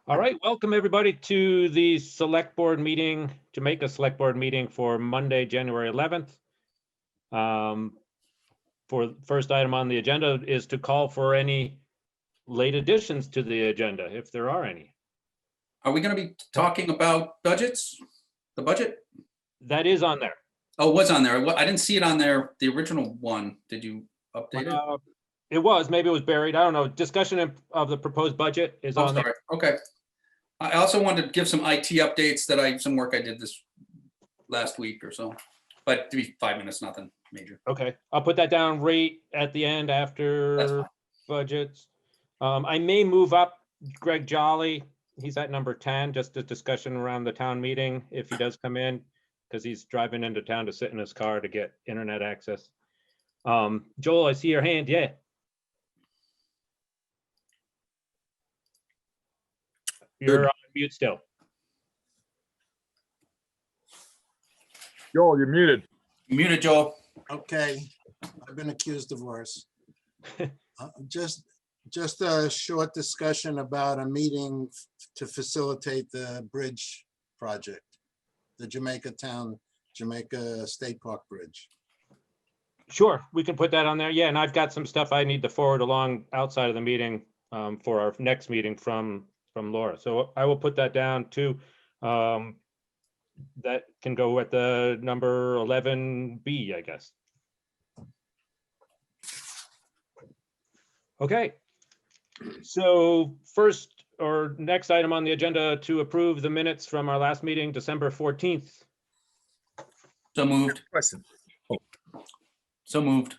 All right, welcome everybody to the Select Board meeting, Jamaica Select Board meeting for Monday, January 11th. For the first item on the agenda is to call for any late additions to the agenda, if there are any. Are we going to be talking about budgets? The budget? That is on there. Oh, it was on there. I didn't see it on there, the original one. Did you update it? It was, maybe it was buried. I don't know. Discussion of the proposed budget is on there. Sorry. Okay. I also wanted to give some IT updates that some work I did this last week or so, but to be 5 minutes, nothing major. Okay, I'll put that down right at the end after budgets. I may move up Greg Jolly. He's at number 10, just a discussion around the town meeting if he does come in, because he's driving into town to sit in his car to get internet access. Joel, I see your hand. Yeah. You're on mute still. Joel, you're muted. Muted, Joel. Okay, I've been accused of worse. Just a short discussion about a meeting to facilitate the bridge project, the Jamaica State Park Bridge. Sure, we can put that on there. Yeah, and I've got some stuff I need to forward along outside of the meeting for our next meeting from Laura. So I will put that down too. That can go at the number 11B, I guess. Okay. So first or next item on the agenda to approve the minutes from our last meeting, December 14th. So moved. Question. So moved.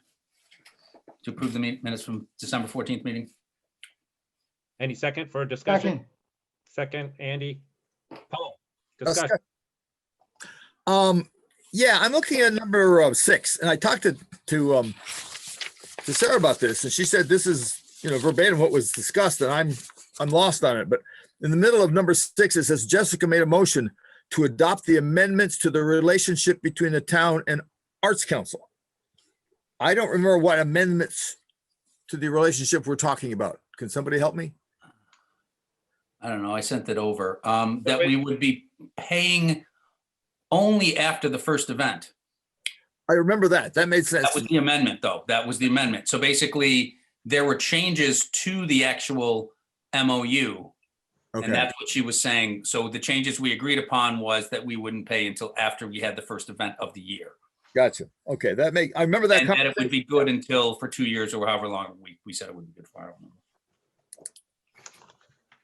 To approve the minutes from December 14th meeting. Any second for discussion? Second, Andy. Paul, discussion. Yeah, I'm looking at number 6, and I talked to Sarah about this, and she said this is, verbatim what was discussed, and I'm lost on it. But in the middle of number 6, it says Jessica made a motion to adopt the amendments to the relationship between the town and Arts Council. I don't remember what amendments to the relationship we're talking about. Can somebody help me? I don't know. I sent it over. That we would be paying only after the first event. I remember that. That made sense. That was the amendment, though. That was the amendment. So basically, there were changes to the actual MOU. Okay. And that's what she was saying. So the changes we agreed upon was that we wouldn't pay until after we had the first event of the year. Gotcha. Okay, I remember that. And that it would be good until for 2 years or however long we said it would be good for. I don't remember.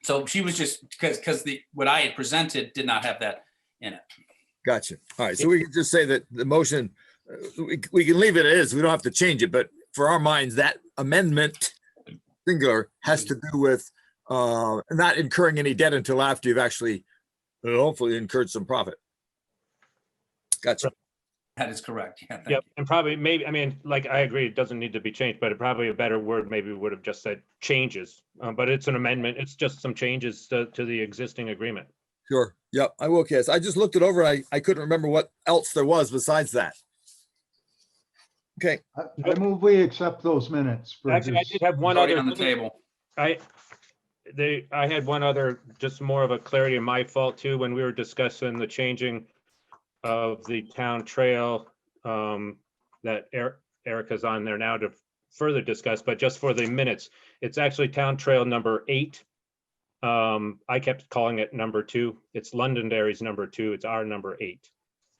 So she was just because what I had presented did not have that in it. Gotcha. All right. So we can just say that the motion, we can leave it as, we don't have to change it, but for our minds, that amendment singular has to do with not incurring any debt until after you've actually hopefully incurred some profit. Gotcha. That is correct. Yeah. Yep, and probably maybe, I mean, like I agree, it doesn't need to be changed, but it probably a better word maybe would have just said changes. But it's an amendment. It's just some changes to the existing agreement. Sure. Yep. I will. Yes. I just looked it over. I couldn't remember what else there was besides that. Okay. I move we accept those minutes. Actually, I did have one Already other on the table. I had one other, just more of a clarity of my fault too, when we were discussing the changing of the town trail that Erica's on there now to further discuss, but just for the minutes, it's actually town trail number 8. I kept calling it number 2. It's Londonderry's number 2. It's our number 8.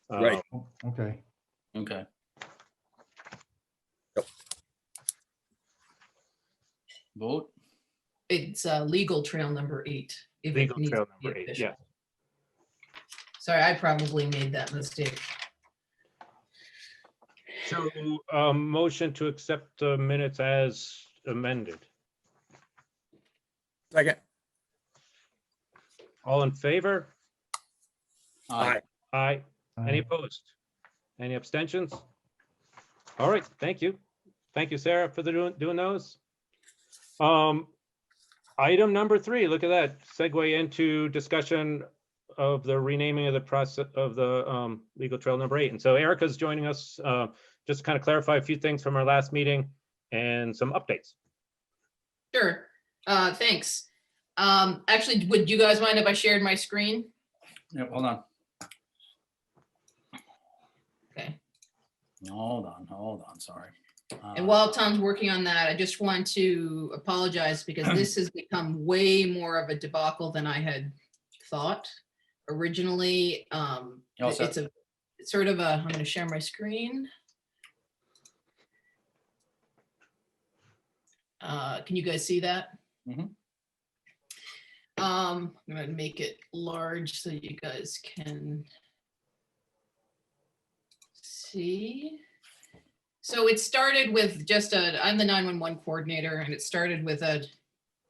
Right. Okay. Okay. Yep. Vote. It's legal trail number 8. if it Legal needs trail to be number 8, official. yeah. Sorry, I probably made that mistake. So motion to accept the minutes as amended. Second. All in favor? Aye. Aye. Any opposed? Any abstentions? All right, thank you. Thank you, Sarah, for doing those. Item number 3, look at that, segue into discussion of the renaming of the process of the legal trail number 8. And so Erica's joining us just to kind of clarify a few things from our last meeting and some updates. Sure, thanks. Actually, would you guys mind if I shared my screen? Yep, hold on. Okay. Hold on, sorry. And while Tom's working on that, I just want to apologize because this has become way more of a debacle than I had thought originally. You all set? It's sort of a, I'm going to share my screen. Can you guys see that? Mhm. I'm going to make it large so you guys can see. So it started with just I'm the 911 coordinator, and it started with a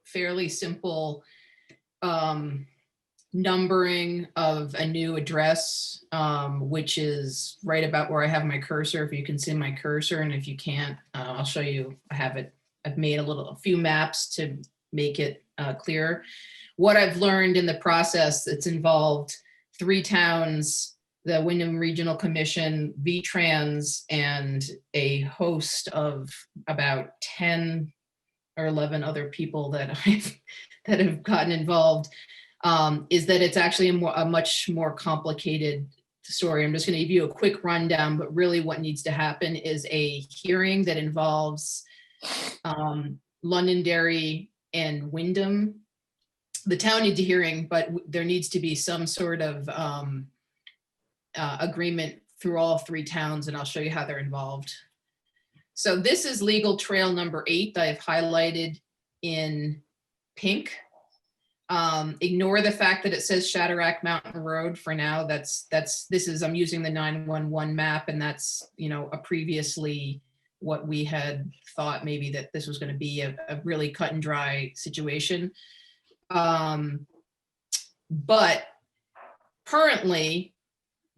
fairly simple numbering of a new address, which is right about where I have my cursor, if you can see my cursor, and if you can't, I'll show you. I've made a few maps to make it clearer. What I've learned in the process, it's involved 3 towns, the Wyndham Regional Commission, V-Trans, and a host of about 10 or 11 other people that have gotten involved, is that it's actually a much more complicated story. I'm just going to give you a quick rundown, but really what needs to happen is a hearing that involves Londonderry and Wyndham. The town needs a hearing, but there needs to be some sort of agreement through all 3 towns, and I'll show you how they're involved. So this is legal trail number 8 I've highlighted in pink. Ignore the fact that it says Shadrack Mountain Road for now. I'm using the 911 map, and that's, a previously what we had thought maybe that this was going to be a really cut and dry situation. But currently,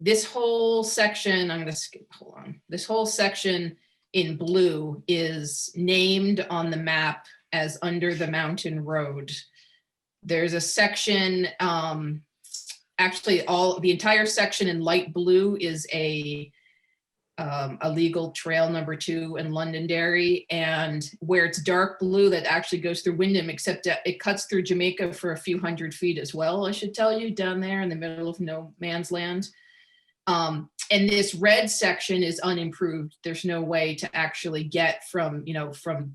this whole section, I'm going to skip, hold on. This whole section in blue is named on the map as Under the Mountain Road. There's a section, actually the entire section in light blue is a legal trail number 2 in Londonderry, and where it's dark blue, that actually goes through Wyndham, except it cuts through Jamaica for a few hundred feet as well, I should tell you, down there in the middle of no man's land. And this red section is unimproved. There's no way to actually get from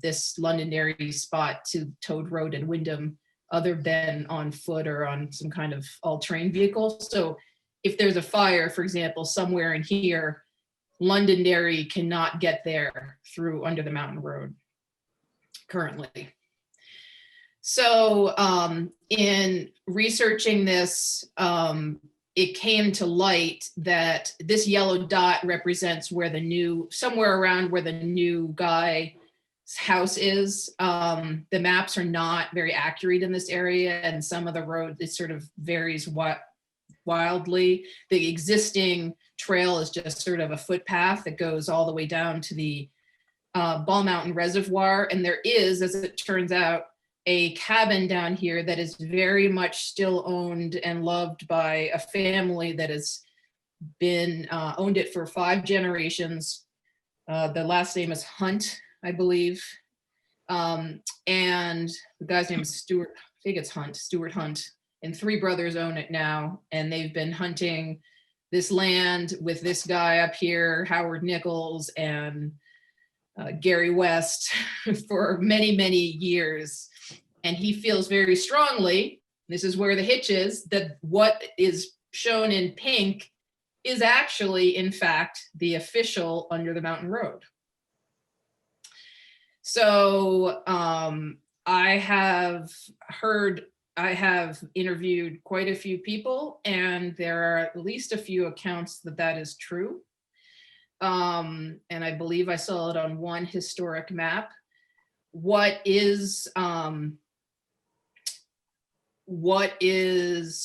this Londonderry spot to Toad Road and Wyndham other than on foot or on some kind of all-terrain vehicle. So if there's a fire, for example, somewhere in here, Londonderry cannot get there through Under the Mountain Road currently. So in researching this, it came to light that this yellow dot represents somewhere around where the new guy's house is. The maps are not very accurate in this area, and some of the road, it sort of varies wildly. The existing trail is just sort of a footpath that goes all the way down to the Ball Mountain Reservoir. And there is, as it turns out, a cabin down here that is very much still owned and loved by a family that has been owned it for 5 generations. The last name is Hunt, I believe. And the guy's name is Stuart, I think it's Stuart Hunt, and 3 brothers own it now. And they've been hunting this land with this guy up here, Howard Nichols, and Gary West for many, many years. And he feels very strongly, this is where the hitch is, that what is shown in pink is actually, in fact, the official Under the Mountain Road. So I have interviewed quite a few people, and there are at least a few accounts that is true. And I believe I saw it on one historic map. What is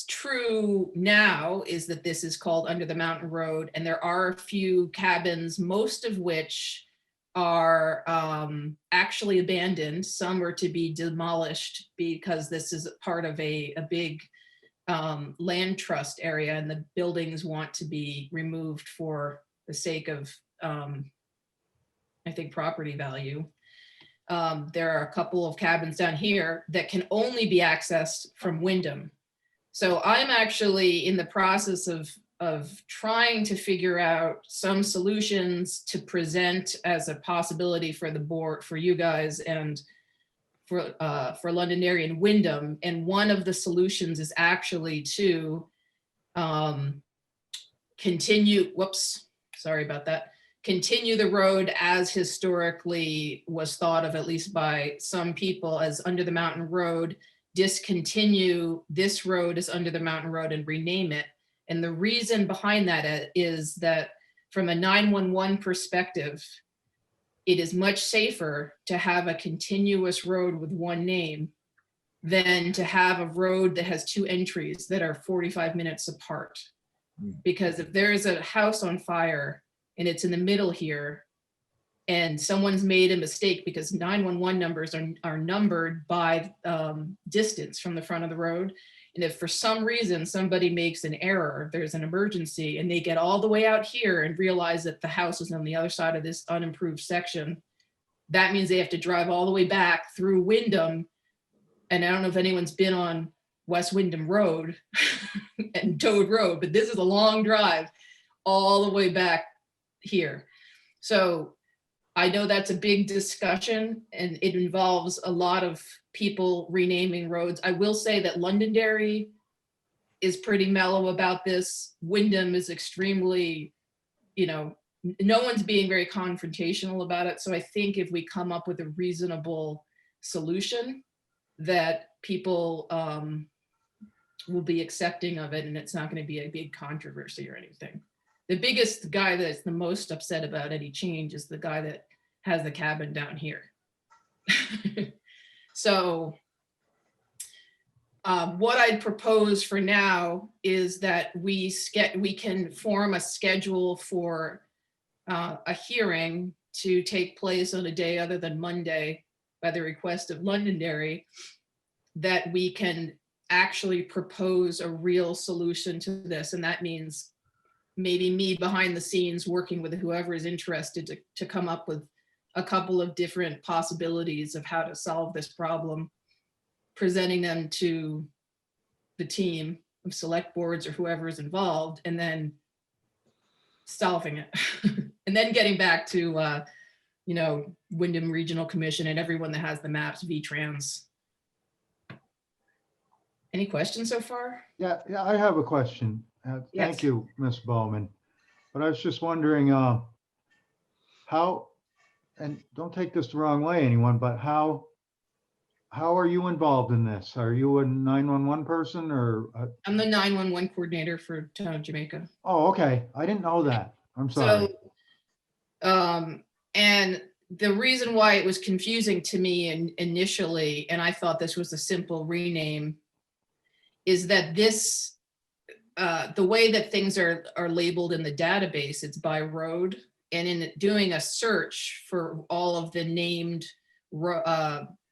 true now is that this is called Under the Mountain Road, and there are a few cabins, most of which are actually abandoned. Some are to be demolished because this is part of a big land trust area, and the buildings want to be removed for the sake of, I think, property value. there are a couple of cabins down here that can only be accessed from Wyndham. So I'm actually in the process of trying to figure out some solutions to present as a possibility for the board, for you guys, and for Londonderry and Wyndham. And one of the solutions is actually to continue, whoops, sorry about that, continue the road as historically was thought of, at least by some people, as Under the Mountain Road, discontinue this road as Under the Mountain Road and rename it. And the reason behind that is that from a 911 perspective, it is much safer to have a continuous road with one name than to have a road that has two entries that are 45 minutes apart. Because if there's a house on fire and it's in the middle here, and someone's made a mistake, because 911 numbers are numbered by distance from the front of the road. And if for some reason somebody makes an error, there's an emergency, and they get all the way out here and realize that the house is on the other side of this unimproved section, that means they have to drive all the way back through Wyndham. And I don't know if anyone's been on West Wyndham Road and Toad Road, but this is a long drive all the way back here. So I know that's a big discussion, and it involves a lot of people renaming roads. I will say that Londonderry is pretty mellow about this. Wyndham is extremely, no one's being very confrontational about it. So I think if we come up with a reasonable solution, that people will be accepting of it, and it's not going to be a big controversy or anything. The biggest guy that's the most upset about any change is the guy that has the cabin down here. So what I'd propose for now is that we can form a schedule for a hearing to take place on a day other than Monday by the request of Londonderry, that we can actually propose a real solution to this. And that means maybe me behind the scenes working with whoever is interested to come up with a couple of different possibilities of how to solve this problem, presenting them to the team of select boards or whoever is involved, and then solving it. And then getting back to, Wyndham Regional Commission and everyone that has the maps, VTrans. Any questions so far? Yeah, I have a question. Yes. Thank you, Ms. Bowman. But I was just wondering how, and don't take this the wrong way, anyone, but how are you involved in this? Are you a 911 person or? I'm the 911 coordinator for Town of Jamaica. Oh, okay. I didn't know that. I'm sorry. So, and the reason why it was confusing to me initially, and I thought this was a simple rename, is that this, the way that things are labeled in the database, it's by road. And in doing a search for all of the named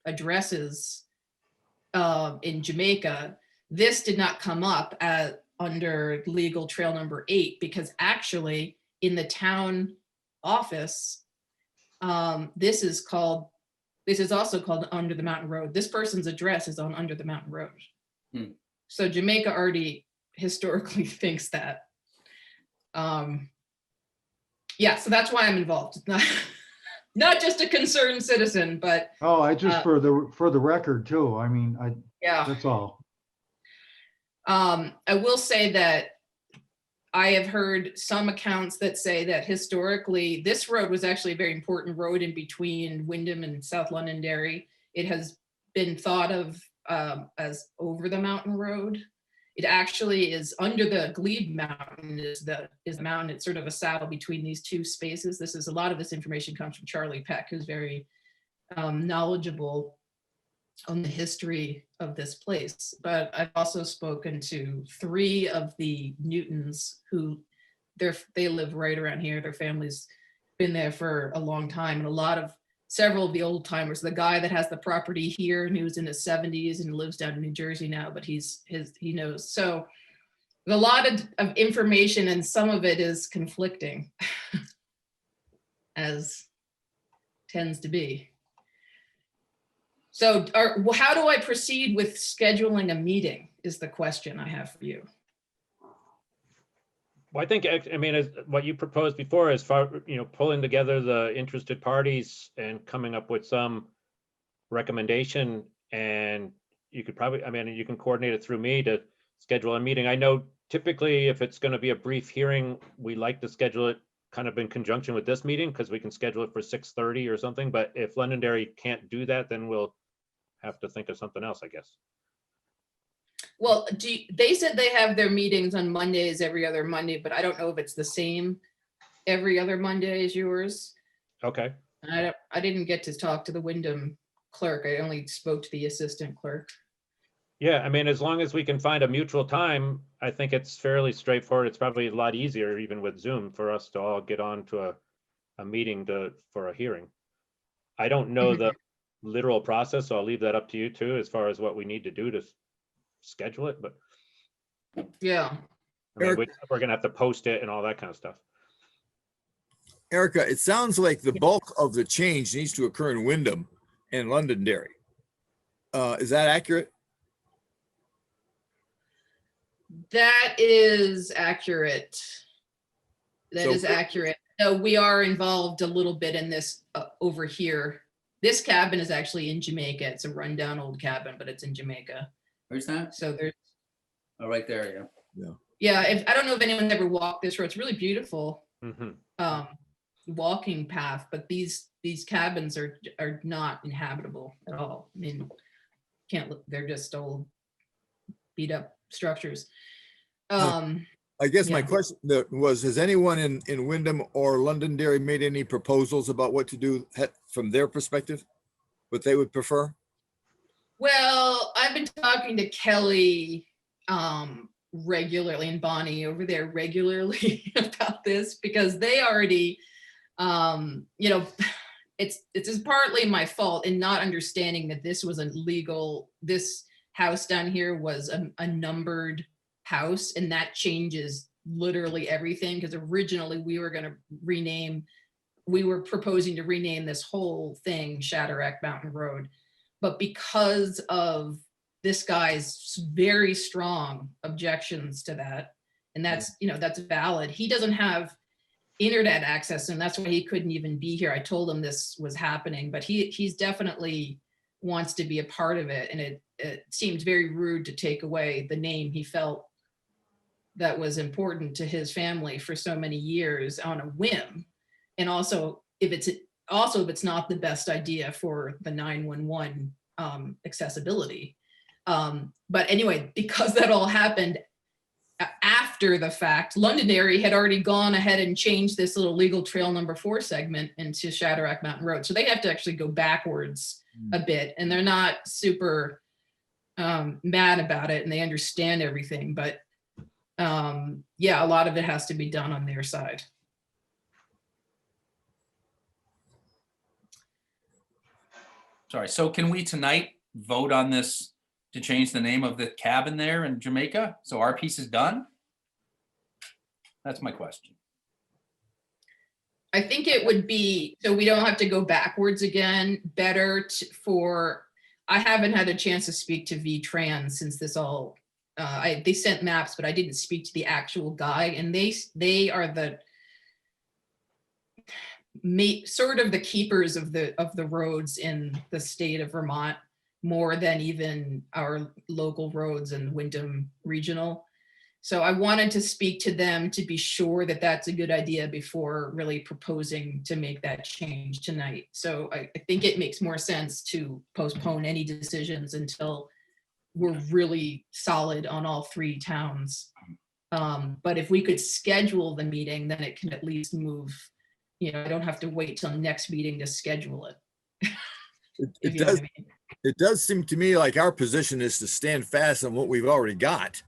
addresses in Jamaica, this did not come up under legal trail number 8, because actually in the town office, this is also called Under the Mountain Road. This person's address is on Under the Mountain Road. So Jamaica already historically thinks that. Yeah, so that's why I'm involved. Not just a concerned citizen, but Oh, I just for the record too. I mean, yeah. that's all. I will say that I have heard some accounts that say that historically this road was actually a very important road in between Wyndham and South Londonderry. It has been thought of as over the mountain road. It actually is under the Glebe Mountain is the mountain. It's sort of a saddle between these two spaces. A lot of this information comes from Charlie Peck, who's very knowledgeable on the history of this place. But I've also spoken to 3 of the Newtons who they live right around here. Their family's been there for a long time, and several of the old timers, the guy that has the property here and he was in his 70s and lives down in New Jersey now, but he knows. So a lot of information, and some of it is conflicting as tends to be. So how do I proceed with scheduling a meeting is the question I have for you. Well, I think, I mean, as what you proposed before, as far, pulling together the interested parties and coming up with some recommendation, and you could probably, I mean, you can coordinate it through me to schedule a meeting. I know typically if it's going to be a brief hearing, we like to schedule it kind of in conjunction with this meeting because we can schedule it for 6:30 or something. But if Londonderry can't do that, then we'll have to think of something else, I guess. Well, they said they have their meetings on Mondays every other Monday, but I don't know if it's the same every other Monday as yours. Okay. I didn't get to talk to the Wyndham clerk. I only spoke to the assistant clerk. Yeah, I mean, as long as we can find a mutual time, I think it's fairly straightforward. It's probably a lot easier, even with Zoom, for us to all get on to a meeting for a hearing. I don't know the literal process, so I'll leave that up to you too, as far as what we need to do to schedule it, but Yeah. I mean, Eric- we're gonna have to post it and all that kind of stuff. Erica, it sounds like the bulk of the change needs to occur in Wyndham and Londonderry. Is that accurate? That is accurate. That So- is accurate. So we are involved a little bit in this over here. This cabin is actually in Jamaica. It's a rundown old cabin, but it's in Jamaica. Where's that? So there's, Oh, right there, yeah. yeah, I don't know if anyone's ever walked this road. It's really beautiful Mhm. walking path, but these cabins are not inhabitable at all. I mean, can't look, they're just old beat up structures. I guess my Yeah. question was, has anyone in Wyndham or Londonderry made any proposals about what to do from their perspective? What they would prefer? Well, I've been talking to Kelly regularly and Bonnie over there regularly about this because they already, it's partly my fault in not understanding that this was a legal, this house down here was a numbered house, and that changes literally everything because originally we were proposing to rename this whole thing Shadrack Mountain Road. But because of this guy's very strong objections to that, and that's valid, he doesn't have internet access, and that's why he couldn't even be here. I told him this was happening, but he's definitely wants to be a part of it, and it seemed very rude to take away the name he felt that was important to his family for so many years on a whim. And also if it's not the best idea for the 911 accessibility. But anyway, because that all happened after the fact, Londonderry had already gone ahead and changed this little legal trail number 4 segment into Shadrack Mountain Road. So they have to actually go backwards a bit, and they're not super mad about it, and they understand everything. But yeah, a lot of it has to be done on their side. Sorry, so can we tonight vote on this to change the name of the cabin there in Jamaica? So our piece is done? That's my question. I think it would be, so we don't have to go backwards again, better I haven't had a chance to speak to V-Trans since this all, they sent maps, but I didn't speak to the actual guy, and they are sort of the keepers of the roads in the state of Vermont, more than even our local roads and Wyndham Regional. So I wanted to speak to them to be sure that that's a good idea before really proposing to make that change tonight. So I think it makes more sense to postpone any decisions until we're really solid on all 3 towns. But if we could schedule the meeting, then it can at least move. I don't have to wait till next meeting to schedule it. It does. It does seem to me like our position is to stand fast on what we've already got,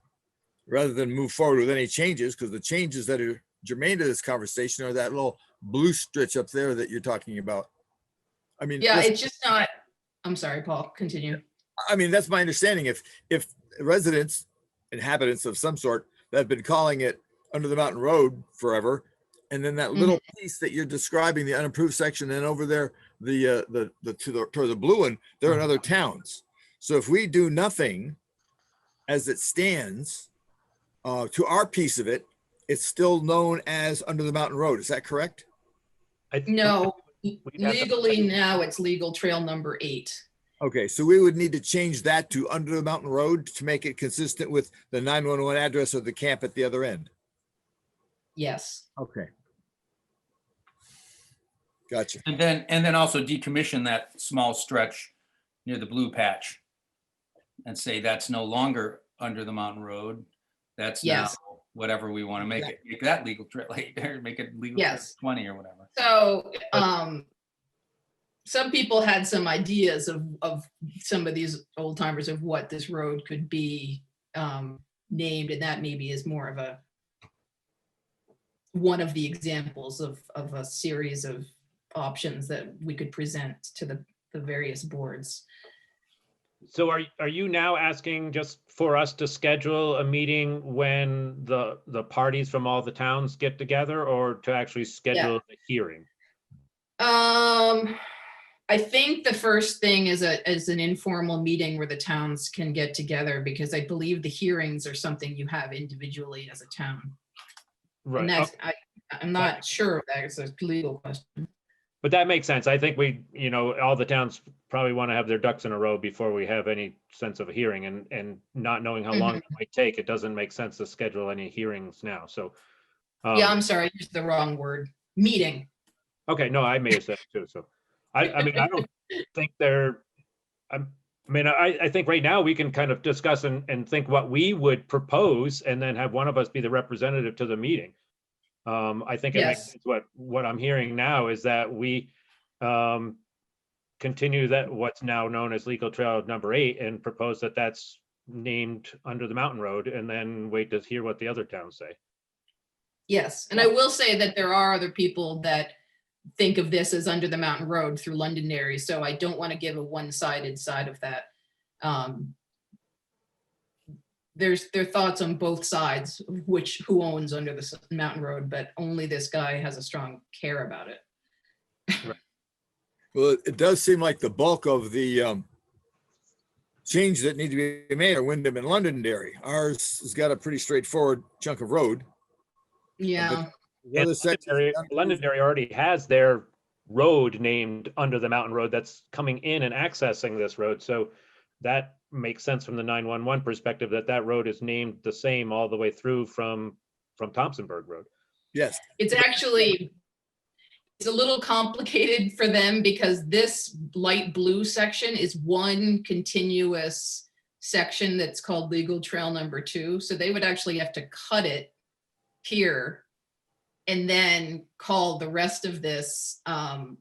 rather than move forward with any changes, because the changes that are germane to this conversation are that little blue stretch up there that you're talking about. I mean, Yeah, listen, it's just not, I'm sorry, Paul, continue. I mean, that's my understanding. If residents, inhabitants of some sort that have been calling it Under the Mountain Road forever, And then that little piece that you're describing, the unimproved section, and over there, toward the blue one, there are other towns. So if we do nothing as it stands, to our piece of it, it's still known as Under the Mountain Road. Is that correct? No, We'd have to- legally now it's legal trail number 8. Okay, so we would need to change that to Under the Mountain Road to make it consistent with the 911 address of the camp at the other end. Yes. Okay. Gotcha. And then also decommission that small stretch near the blue patch and say that's no longer Under the Mountain Road. That's now Yes. whatever we want to make it. Make that legal trail, make it legal trail Yes. 20 or whatever. So, some people had some ideas of some of these old timers of what this road could be named, and that maybe is more of one of the examples of a series of options that we could present to the various boards. So are you now asking just for us to schedule a meeting when the parties from all the towns get together, or to actually schedule the hearing? I think the first thing is an informal meeting where the towns can get together, because I believe the hearings are something you have individually as a town. And Right. that's, I'm not sure if that is a legal question. But that makes sense. I think all the towns probably want to have their ducks in a row before we have any sense of a hearing, and not knowing how long it might take, it doesn't make sense to schedule any hearings now. So. Yeah, I'm sorry, I used the wrong word. Meeting. Okay, no, I may have said it too. So I mean, I don't think I think right now we can kind of discuss and think what we would propose, and then have one of us be the representative to the meeting. I think it makes Yes. sense. What I'm hearing now is that we continue that what's now known as legal trail number 8 and propose that that's named Under the Mountain Road, and then wait to hear what the other towns say. Yes, and I will say that there are other people that think of this as Under the Mountain Road through Londonderry, so I don't want to give a one-sided side of that. There are thoughts on both sides, of who owns Under the Mountain Road, but only this guy has a strong care about it. Well, it does seem like the bulk of the changes that need to be made are Wyndham and Londonderry. Ours has got a pretty straightforward chunk of road. Yeah, The other section, Londonderry already has their road named Under the Mountain Road that's coming in and accessing this road. So that makes sense from the 911 perspective, that road is named the same all the way through from Thompsonburg Road. yes, it's a little complicated for them, because this light blue section is one continuous section that's called legal trail number 2. So they would actually have to cut it here and then call the rest of this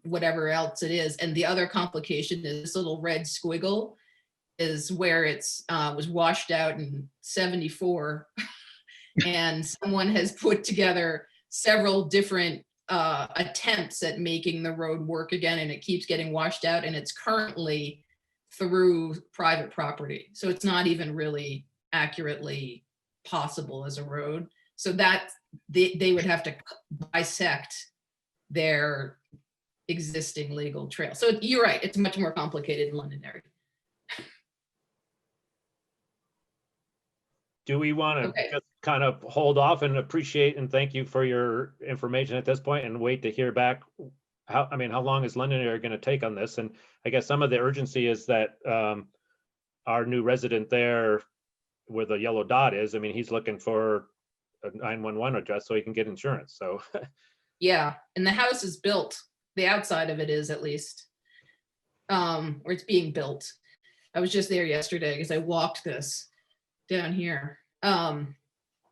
whatever else it is. And the other complication is this little red squiggle is where it's was washed out in 74. And someone has put together several different attempts at making the road work again, and it keeps getting washed out, and it's currently through private property. So it's not even really accurately possible as a road. So that they would have to bisect their existing legal trail. So you're right, it's much more complicated in Londonderry. Do we want to Okay. just kind of hold off and appreciate and thank you for your information at this point, and wait to hear back? How long is Londonderry going to take on this? And I guess some of the urgency is that our new resident there, where the yellow dot is, he's looking for a 911 address so he can get insurance. So Yeah, and the house is built. The outside of it is, at least, or it's being built. I was just there yesterday because I walked this down here.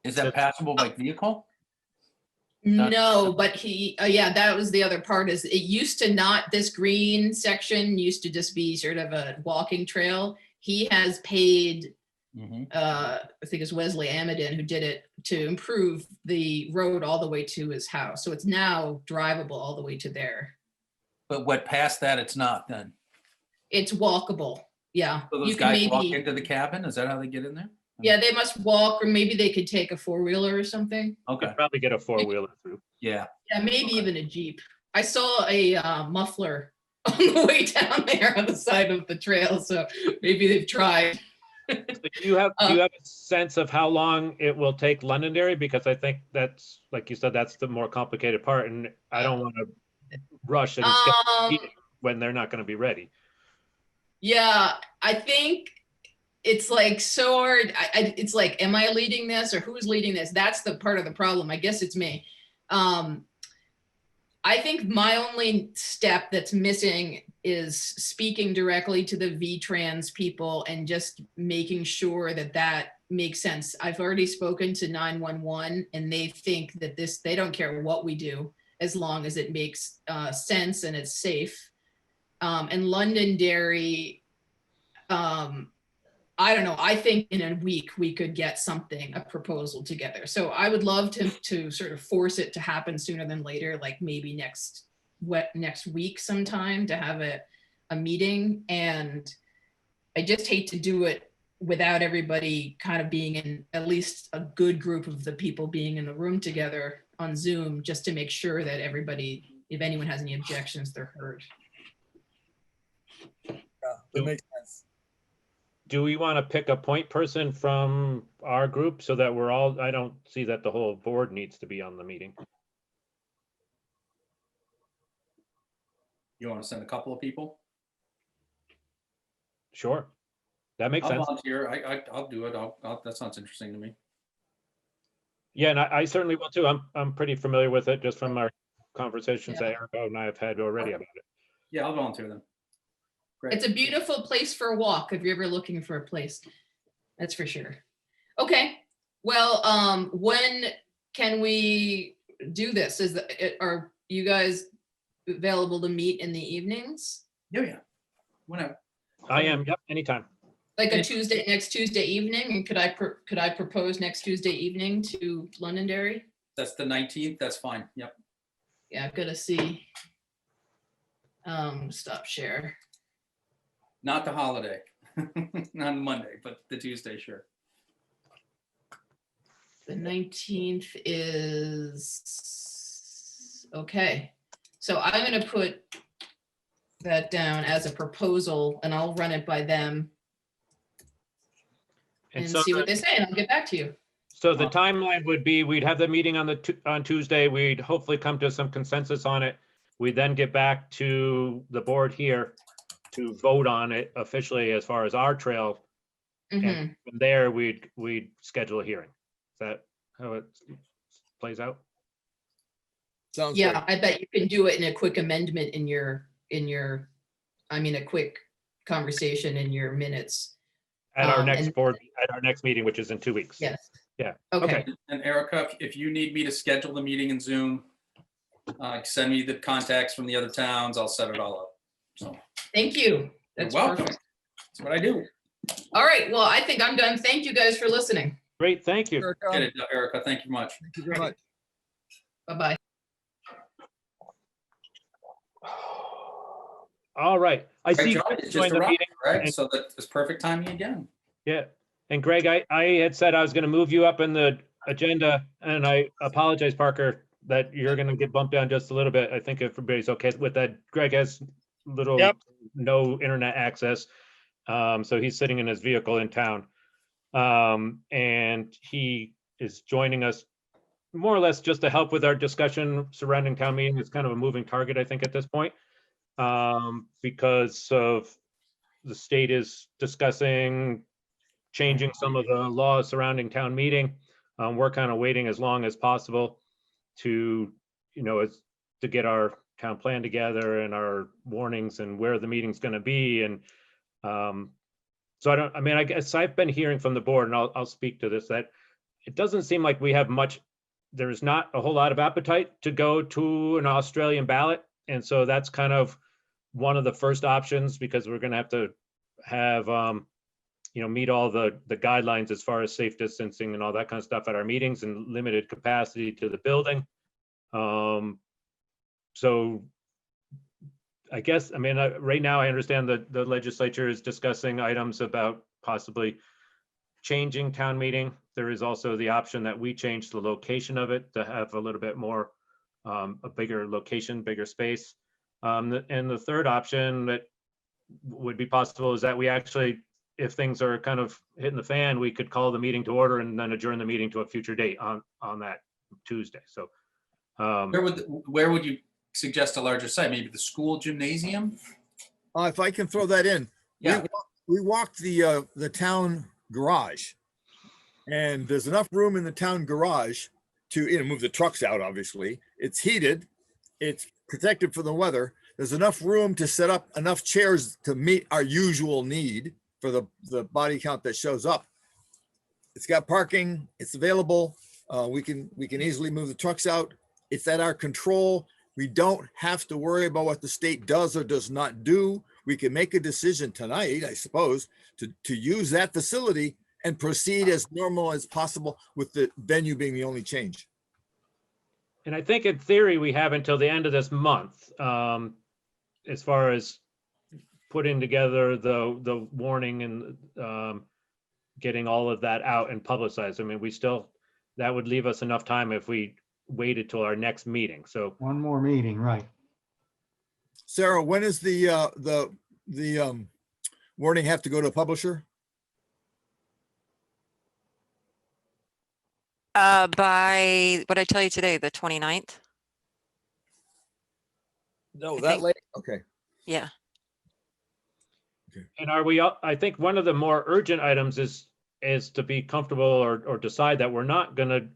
Is that passable by vehicle? No, but yeah, that was the other part, is it used to not, this green section used to just be sort of a walking trail. He has paid, I think it's Wesley Amadin who did it, to improve the road all the way to his house. So it's now drivable all the way to there. But what past that, it's not then? It's walkable. Yeah. So You those can guys walk maybe, into the cabin? Is that how they get in there? Yeah, they must walk, or maybe they could take a four-wheeler or something. Okay, Could probably get a four-wheeler through. yeah. Yeah, maybe Okay. even a Jeep. I saw a muffler on the way down there on the side of the trail, so maybe they've tried. So do you have a sense of how long it will take Londonderry? Because I think that's, like you said, that's the more complicated part, and I don't want to rush and schedule a Um, meeting when they're not going to be ready. Yeah, I think it's like so hard. It's like, am I leading this or who's leading this? That's the part of the problem. I guess it's me. I think my only step that's missing is speaking directly to the V-Trans people and just making sure that that makes sense. I've already spoken to 911 and they think that they don't care what we do as long as it makes sense and it's safe. And Londonderry, I don't know. I think in a week we could get a proposal together. So I would love to sort of force it to happen sooner than later, like maybe next week sometime, to have a meeting. And I just hate to do it without everybody kind of being in, at least a good group of the people being in the room together on Zoom, just to make sure that everybody, if anyone has any objections, they're heard. Yeah, that makes sense. Do we want to pick a point person from our group so that we're all, I don't see that the whole board needs to be on the meeting. You want to send a couple of people? Sure. That makes I'll sense. volunteer. I'll do it. That sounds interesting to me. Yeah, and I certainly will too. I'm pretty familiar with it just from our conversations that Erica and I have had already about it. Yeah, I'll volunteer then. Great. It's a beautiful place for a walk if you're ever looking for a place. That's for sure. Okay, well, when can we do this? Are you guys available to meet in the evenings? Yeah. Whenever. I am, yep, anytime. Like next Tuesday evening? And could I propose next Tuesday evening to Londonderry? That's the 19th. That's fine. Yep. Yeah, I've got to see. Stop share. Not the holiday. Not Monday, but the Tuesday, sure. The 19th is, okay. So I'm going to put that down as a proposal and I'll run it by them and so see what they say, and I'll get back to you. So the timeline would be, we'd have the meeting on Tuesday. We'd hopefully come to some consensus on it. We then get back to the board here to vote on it officially as far as our trail. Mhm. And from there, we'd schedule a hearing. Is that how it plays out? Sounds Yeah, good. I bet you can do it in a quick amendment in your, a quick conversation in your minutes. At our next and- at our next meeting, which is in 2 weeks. Yes. Yeah. Okay. And Erica, if you need me to schedule the meeting in Zoom, send me the contacts from the other towns. I'll set it all up. So Thank you. That's you're welcome. perfect. That's what I do. All right. Well, I think I'm done. Thank you guys for listening. Great, thank you. Erica, Get it, Erica. Thank you much. thank you very much. Bye-bye. All right. I Great see job. you It just joined the arrived, meeting. right? and- So that it's perfect timing again. Yeah. And Greg, I had said I was going to move you up in the agenda, and I apologize, Parker, that you're going to get bumped down just a little bit. I think everybody's okay with that. Greg has no internet access. So he's sitting in his vehicle in town. And he is joining us more or less just to help with our discussion surrounding town meeting. It's kind of a moving target, I think, at this point. Because of the state is discussing changing some of the laws surrounding town meeting. We're kind of waiting as long as possible to, to get our town plan together and our warnings and where the meeting's going to be. And so I guess I've been hearing from the board, and I'll speak to this, that it doesn't seem like we have much, there's not a whole lot of appetite to go to an Australian ballot. And so that's kind of one of the first options, because we're going to have meet all the guidelines as far as safe distancing and all that kind of stuff at our meetings, and limited capacity to the building. So I guess, right now I understand that the legislature is discussing items about possibly changing town meeting, there is also the option that we change the location of it to have a little bit more, a bigger location, bigger space. And the third option that would be possible is that we actually, if things are kind of hitting the fan, we could call the meeting to order and then adjourn the meeting to a future date on that Tuesday. So Where would you suggest a larger site? Maybe the school gymnasium? If I can throw that in, Yeah. we walked the town garage, and there's enough room in the town garage to, move the trucks out, obviously. It's heated, it's protected from the weather. There's enough room to set up enough chairs to meet our usual need for the body count that shows up. It's got parking, it's available. We can easily move the trucks out. It's at our control. We don't have to worry about what the state does or does not do. We can make a decision tonight, I suppose, to use that facility and proceed as normal as possible with the venue being the only change. and I think in theory, we have until the end of this month, as far as putting together the warning and getting all of that out and publicized. I mean, that would leave us enough time if we waited till our next meeting. So One more meeting, right? Sarah, when is the warning have to go to a publisher? By, what I tell you today, the 29th? No, I that think- late? Okay. Yeah. And I think one of the more urgent items is to be comfortable or decide that we're not gonna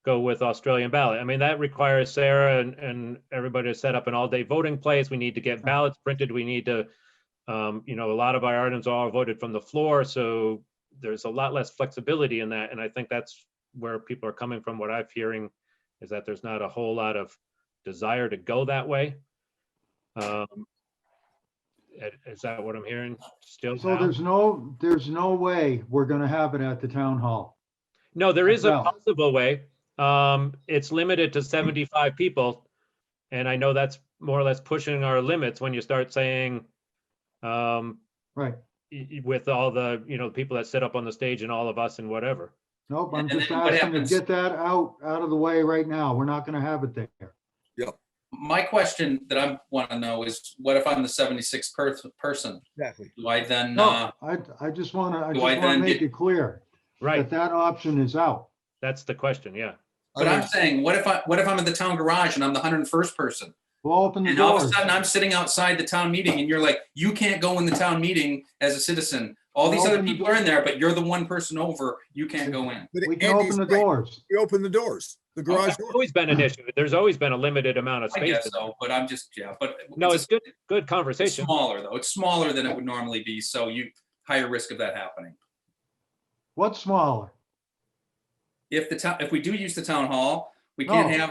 go with Australian ballot. I mean, that requires Sarah and everybody to set up an all-day voting place. We need to get ballots printed. We need to, a lot of our items are all voted from the floor, so there's a lot less flexibility in that. And I think that's where people are coming from. What I'm hearing is that there's not a whole lot of desire to go that way. Is that what I'm hearing still? So now? there's no way we're gonna have it at the town hall. No, there is a No. possible way. It's limited to 75 people. And I know that's more or less pushing our limits when you start saying, Right. with all the, people that sit up on the stage and all of us and whatever. Nope, I'm And just then what asking to happens- get that out of the way right now. We're not gonna have it there. My question that I want to know is, what if I'm the 76th person? Exactly. Do I then, No, I just wanna Do I then make get- it clear Right. that option is out. That's the question. Yeah. but I'm saying, what if I'm in the town garage and I'm the 101st person? We'll open the And all of a doors. sudden I'm sitting outside the town meeting and you're like, you can't go in the town meeting as a citizen. All these We'll other open the people are in there, but you're the one person over, you can't go in. But We can Andy's open the right. doors. We open the doors, the garage It's door. always been an issue. There's always been a limited amount of I space. guess so, but I'm just, but. No, it's good It's conversation. smaller though. It's smaller than it would normally be, so higher risk of that happening. What's smaller? If we do use the town hall, we No. can't, I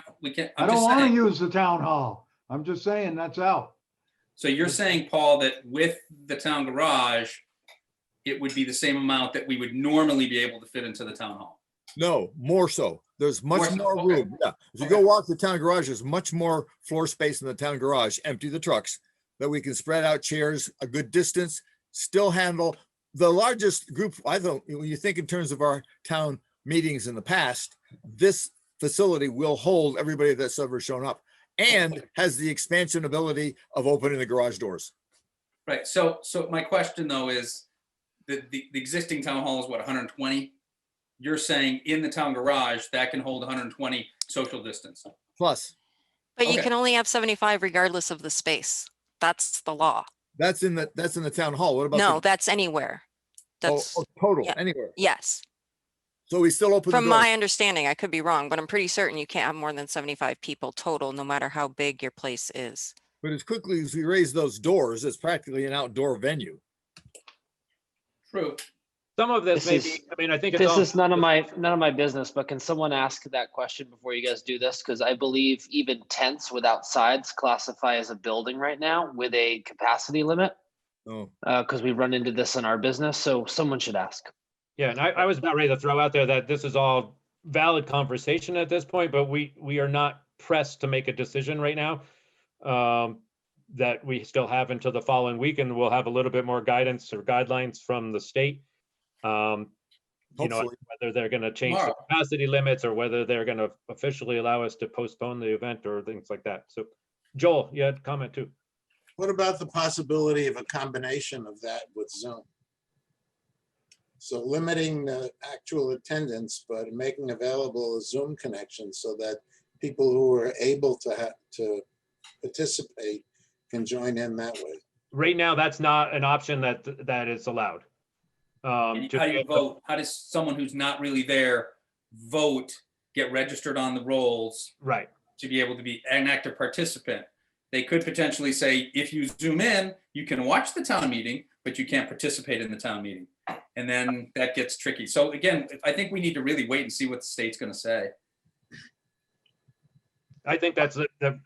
I'm don't just wanna saying. use the town hall. I'm just saying that's out. So you're saying, Paul, that with the town garage, it would be the same amount that we would normally be able to fit into the town hall? No, more so. There's much More so, more okay. room. Yeah. If you go walk the town garage, there's much more floor space in the town garage, empty the trucks, that we can spread out chairs a good distance, still handle the largest group. I don't, when you think in terms of our town meetings in the past, this facility will hold everybody that's ever shown up and has the expansion ability of opening the garage doors. Right, so my question though is, the existing town hall is what, 120? You're saying in the town garage, that can hold 120 social distance? Plus, But you Okay. can only have 75 regardless of the space. That's the law. that's in the town hall. What about? No, that's anywhere. That's, Total, yeah. anywhere. yes. So we still open the From door. my understanding, I could be wrong, but I'm pretty certain you can't have more than 75 people total, no matter how big your place is. But as quickly as we raise those doors, it's practically an outdoor venue. True. Some of this This may is- be, I mean, I think it's This all. is none of my business, but can someone ask that question before you guys do this? Because I believe even tents without sides classify as a building right now with a capacity limit. Oh, Because we run into this in our business, so someone should ask. Yeah, and I was about ready to throw out there that this is all valid conversation at this point, but we are not pressed to make a decision right now. That we still have until the following week, and we'll have a little bit more guidance or guidelines from the state. you know, Hopefully. whether they're gonna change the Tomorrow. capacity limits or whether they're gonna officially allow us to postpone the event or things like that. So Joel, you had a comment too. What about the possibility of a combination of that with Zoom? So limiting the actual attendance, but making available a Zoom connection so that people who are able to participate can join in that way. Right now, that's not an option that is allowed. How To do be you able to- vote? How does someone who's not really there vote, get registered on the rolls Right, to be able to be an active participant? They could potentially say, if you Zoom in, you can watch the town meeting, but you can't participate in the town meeting. And then that gets tricky. So again, I think we need to really wait and see what the state's gonna say. I think that's,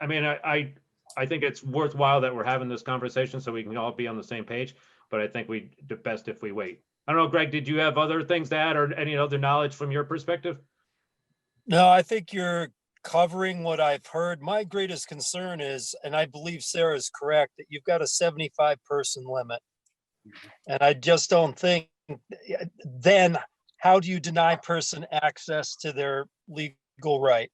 I mean, I think it's worthwhile that we're having this conversation so we can all be on the same page, but I think we do best if we wait. I don't know, Greg, did you have other things to add or any other knowledge from your perspective? No, I think you're covering what I've heard. My greatest concern is, and I believe Sarah's correct, that you've got a 75-person limit. And I just don't think, then how do you deny person access to their legal right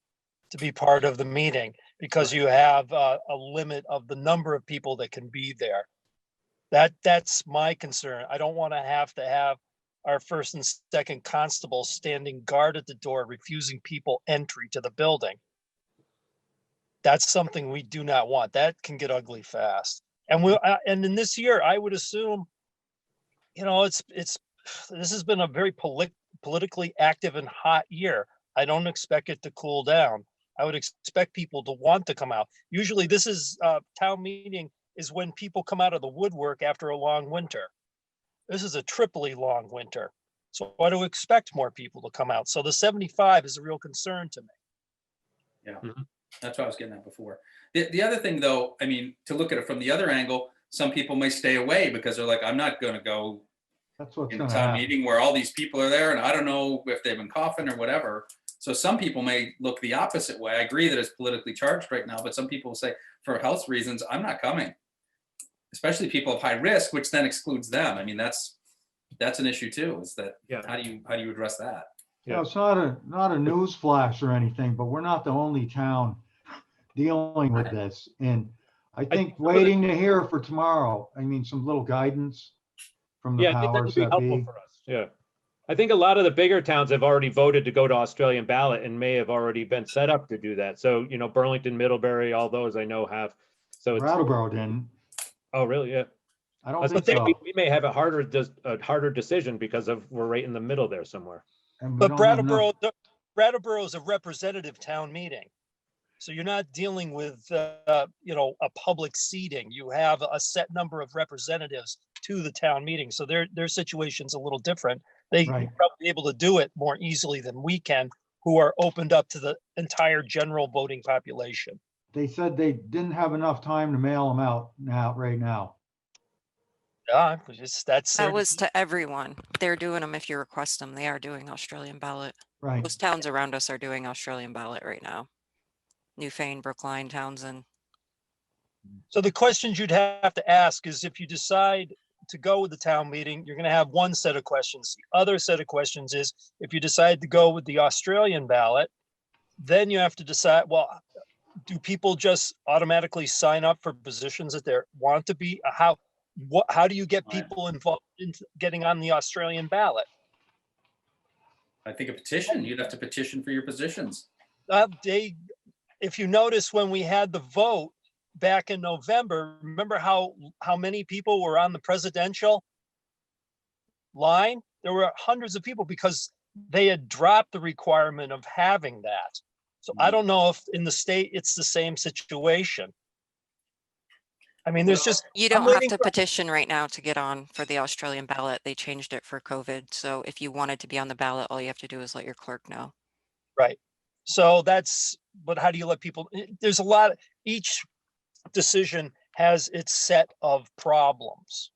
to be part of the meeting? Because you have a limit of the number of people that can be there. That's my concern. I don't want to have our first and second constables standing guard at the door, refusing people entry to the building. That's something we do not want. That can get ugly fast. And and in this year, I would assume, you know, this has been a very politically active and hot year. I don't expect it to cool down. I would expect people to want to come out. Usually this is town meeting is when people come out of the woodwork after a long winter. This is a triply long winter. So I do expect more people to come out. So the 75 is a real concern to me. Yeah, Mhm. that's what I was getting at before. The other thing though, I mean, to look at it from the other angle, some people may stay away because they're like, I'm not gonna go That's what's in a gonna town happen. meeting where all these people are there and I don't know if they've been coughing or whatever. So some people may look the opposite way. I agree that it's politically charged right now, but some people will say for health reasons, I'm not coming. Especially people of high risk, which then excludes them. I mean, that's an issue too, is that Yeah. how do you address that? You know, it's not a news flash or anything, but we're not the only town dealing with this. And I think some of the- waiting to hear for tomorrow, I mean, some little guidance from the Yeah, I think that would powers be that helpful be. for us. Yeah. I think a lot of the bigger towns have already voted to go to Australian ballot and may have already been set up to do that. So, you know, Burlington, Middlebury, all those I know have. So it's, Brattleboro didn't. oh, really? Yeah. I I don't was gonna think say, so. we may have a harder decision because we're right in the middle there somewhere. And we But don't have enough- Brattleboro is a representative town meeting. So you're not dealing with, you know, a public seating. You have a set number of representatives to the town meeting. So their situation's a little different. They Right. probably be able to do it more easily than we can, who are opened up to the entire general voting population. They said they didn't have enough time to mail them out right now. Yeah, that's That their was to everyone. They're doing them if you request them. They are doing Australian ballot. Right. Most towns around us are doing Australian ballot right now. Newfane, Brookline, Townsend. So the questions you'd have to ask is if you decide to go with the town meeting, you're gonna have one set of questions. The other set of questions is if you decide to go with the Australian ballot, then you have to decide, well, do people just automatically sign up for positions that they want to be? How do you get Right. people involved in getting on the Australian ballot? I think a petition, you'd have to petition for your positions. If you notice when we had the vote back in November, remember how many people were on the presidential line? There were hundreds of people because they had dropped the requirement of having that. So I don't know if in the state it's the same situation. I mean, there's just, You I'm don't have waiting to for- petition right now to get on for the Australian ballot. They changed it for COVID. So if you wanted to be on the ballot, all you have to do is let your clerk know. right. So but how do you let people, there's a lot, each decision has its set of problems.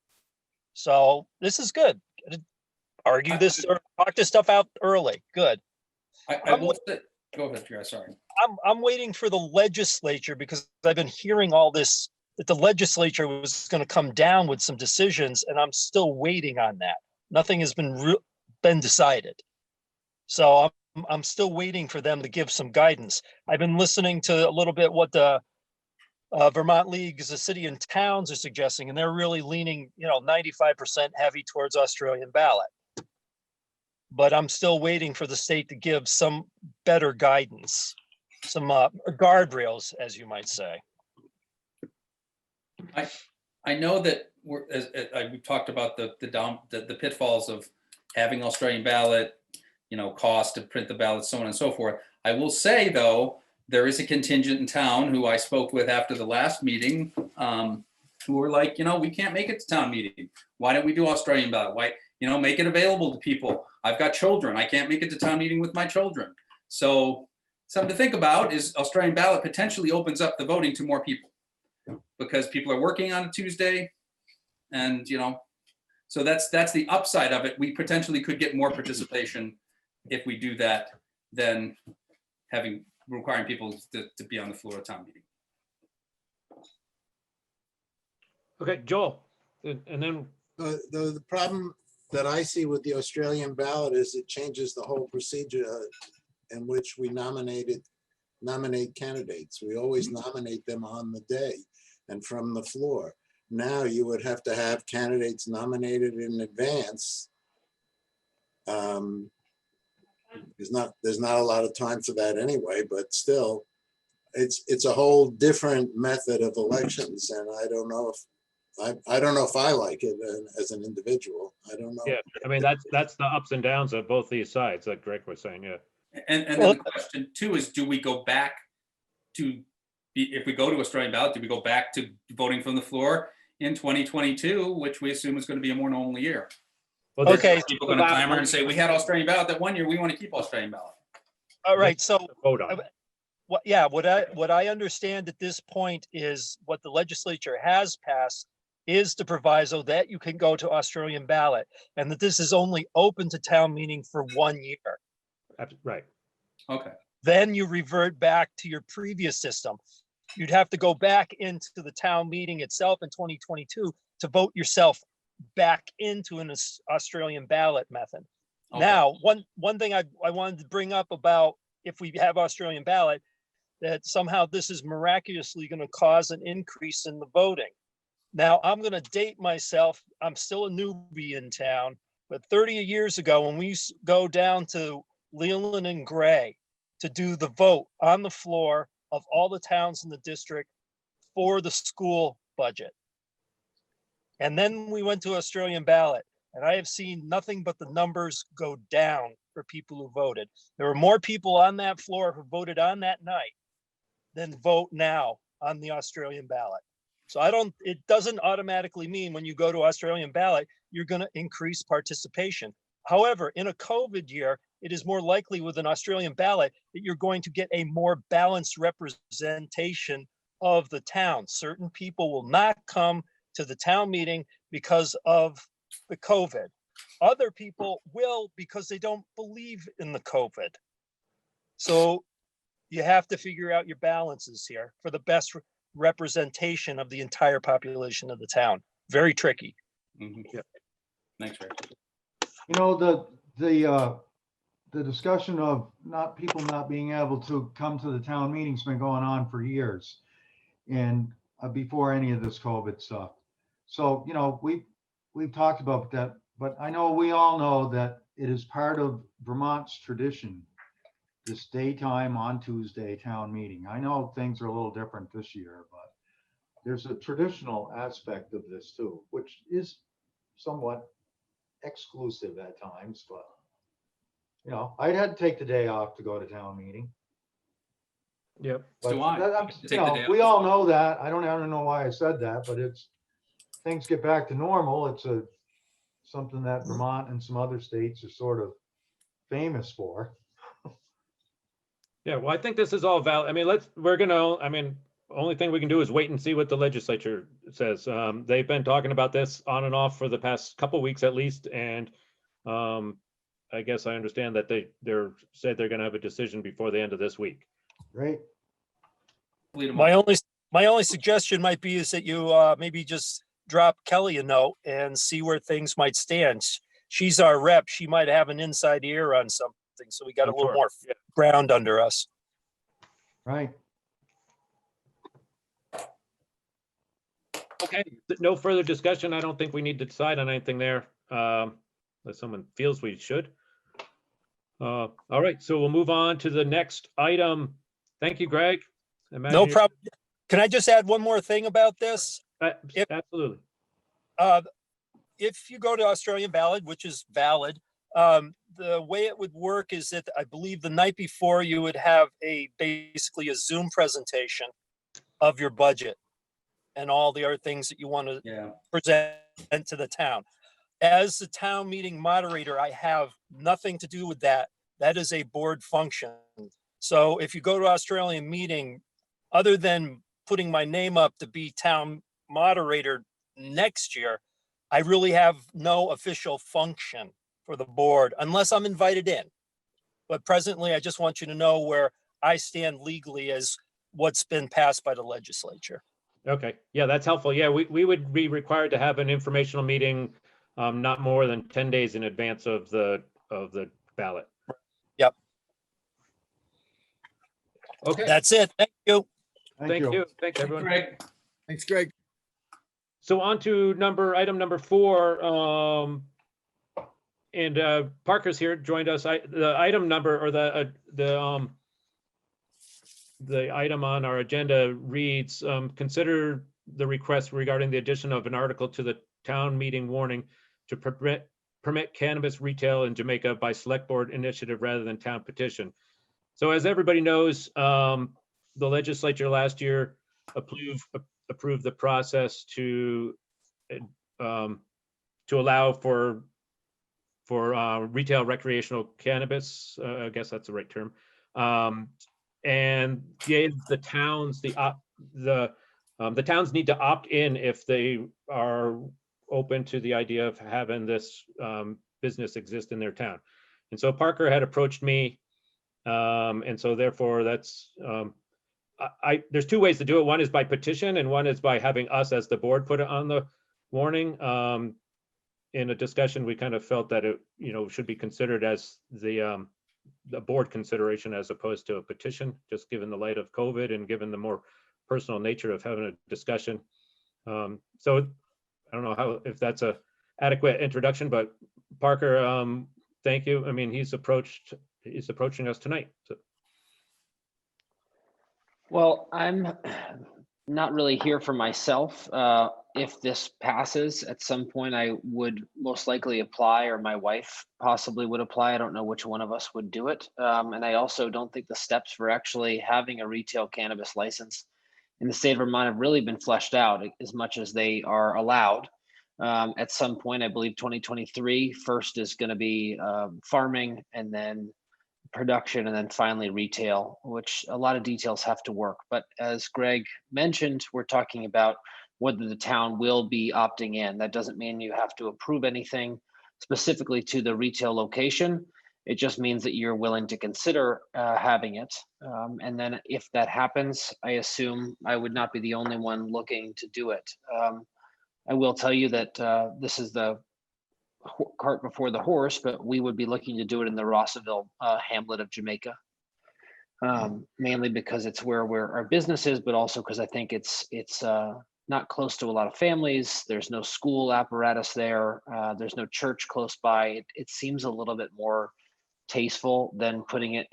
So this is good. Argue this or talk this stuff out early. Good. I will say, go ahead, Jerry, sorry. I'm waiting for the legislature because I've been hearing all this, that the legislature was going to come down with some decisions and I'm still waiting on that. Nothing has been decided. So I'm still waiting for them to give some guidance. I've been listening to a little bit what the Vermont Leagues of City and Towns are suggesting, and they're really leaning, 95% heavy towards Australian ballot. But I'm still waiting for the state to give some better guidance, some guardrails, as you might say. I know that we talked about the pitfalls of having Australian ballot, cost to print the ballots, so on and so forth. I will say, though, there is a contingent in town who I spoke with after the last meeting, who were like, we can't make it to town meeting. Why don't we do Australian ballot? Why, make it available to people. I've got children. I can't make it to town meeting with my children. So something to think about is Australian ballot potentially opens up the voting to more people because people are working on a Tuesday, and so that's the upside of it. We potentially could get more participation if we do that than requiring people to be on the floor of town meeting. Okay, Joel, and then, The problem that I see with the Australian ballot is it changes the whole procedure in which we nominate candidates. We always nominate them on the day and from the floor. Now you would have to have candidates nominated in advance. There's not a lot of time for that anyway, but still, it's a whole different method of elections, and I don't know if I like it as an individual. I don't know. yeah, I mean, that's the ups and downs of both these sides, like Greg was saying, yeah. And then the question too is, do we go back to, if we go to Australian ballot, do we go back to voting from the floor in 2022, which we assume is going to be a more normal year? Well, Okay. People are going to clamor and say, we had Australian ballot that one year, we want to keep Australian ballot. All right, so Vote on it. what I understand at this point is what the legislature has passed is the proviso that you can go to Australian ballot, and that this is only open to town meeting for 1 year. Right. Okay. Then you revert back to your previous system. You'd have to go back into the town meeting itself in 2022 to vote yourself back into an Australian ballot method. Okay. Now, one thing I wanted to bring up about if we have Australian ballot, that somehow this is miraculously going to cause an increase in the voting. Now, I'm going to date myself. I'm still a newbie in town, but 30 years ago, when we used to go down to Leland and Gray to do the vote on the floor of all the towns in the district for the school budget. And then we went to Australian ballot, and I have seen nothing but the numbers go down for people who voted. There were more people on that floor who voted on that night than vote now on the Australian ballot. So it doesn't automatically mean when you go to Australian ballot, you're going to increase participation. However, in a COVID year, it is more likely with an Australian ballot that you're going to get a more balanced representation of the town. Certain people will not come to the town meeting because of the COVID. Other people will because they don't believe in the COVID. So you have to figure out your balances here for the best representation of the entire population of the town. Very tricky. Mm-hmm. Yep. Thanks, Ray. The discussion of people not being able to come to the town meeting's been going on for years, and before any of this COVID stuff. So, we've talked about that, but I know we all know that it is part of Vermont's tradition, this daytime on Tuesday town meeting. I know things are a little different this year, but there's a traditional aspect of this too, which is somewhat exclusive at times, but I'd had to take the day off to go to town meeting. Yep. So we all know that. I don't know why I said that, but things get back to normal. It's something that Vermont and some other states are sort of famous for. Yeah, well, I think this is all valid. I mean, only thing we can do is wait and see what the legislature says. They've been talking about this on and off for the past couple of weeks at least, and I guess I understand that they're said they're going to have a decision before the end of this week. Right. My only suggestion might be is that you maybe just drop Kelly a note and see where things might stand. She's our rep. She might have an inside ear on something. so we got a I'm little sure. more Yeah. ground under us. Right. Okay, no further discussion. I don't think we need to decide on anything there, unless someone feels we should. All right, so we'll move on to the next item. Thank you, Greg. Imagine No you're- problem. Can I just add one more thing about this? If- Absolutely. If you go to Australian ballot, which is valid, the way it would work is that I believe the night before you would have basically a Zoom presentation of your budget and all the other things that you want to Yeah. present to the town. As the town meeting moderator, I have nothing to do with that. That is a board function. So if you go to Australian meeting, other than putting my name up to be town moderator next year, I really have no official function for the board unless I'm invited in. But presently, I just want you to know where I stand legally as what's been passed by the legislature. Okay, yeah, that's helpful. Yeah, we would be required to have an informational meeting not more than 10 days in advance of the ballot. Yep. Okay, That's it. Thank you. thank you. Thanks, everyone. Greg, Thanks, Greg. So on to item number 4. And Parker's here, joined us. The item number or the item on our agenda reads, consider the request regarding the addition of an article to the town meeting warning to permit cannabis retail in Jamaica by select board initiative rather than town petition. So as everybody knows, the legislature last year approved the process to allow for retail recreational cannabis. I guess that's the right term. And gave the towns the towns need to opt in if they are open to the idea of having this business exist in their town. And so Parker had approached me, and so therefore that's there's 2 ways to do it. One is by petition, and one is by having us as the board put it on the warning. In a discussion, we kind of felt that it should be considered as the board consideration as opposed to a petition, just given the light of COVID and given the more personal nature of having a discussion. So I don't know if that's a adequate introduction, but Parker, thank you. I mean, he's approaching us tonight. So. Well, I'm not really here for myself. If this passes, at some point I would most likely apply, or my wife possibly would apply. I don't know which one of us would do it. And I also don't think the steps for actually having a retail cannabis license in the state of Vermont have really been fleshed out as much as they are allowed. At some point, I believe 2023, first is going to be farming, and then production, and then finally retail, which a lot of details have to work. But as Greg mentioned, we're talking about whether the town will be opting in. That doesn't mean you have to approve anything specifically to the retail location. It just means that you're willing to consider having it. And then if that happens, I assume I would not be the only one looking to do it. I will tell you that this is the cart before the horse, but we would be looking to do it in the Rossville hamlet of Jamaica. Mainly because it's where our business is, but also because I think it's not close to a lot of families. There's no school apparatus there. There's no church close by. It seems a little bit more tasteful than putting it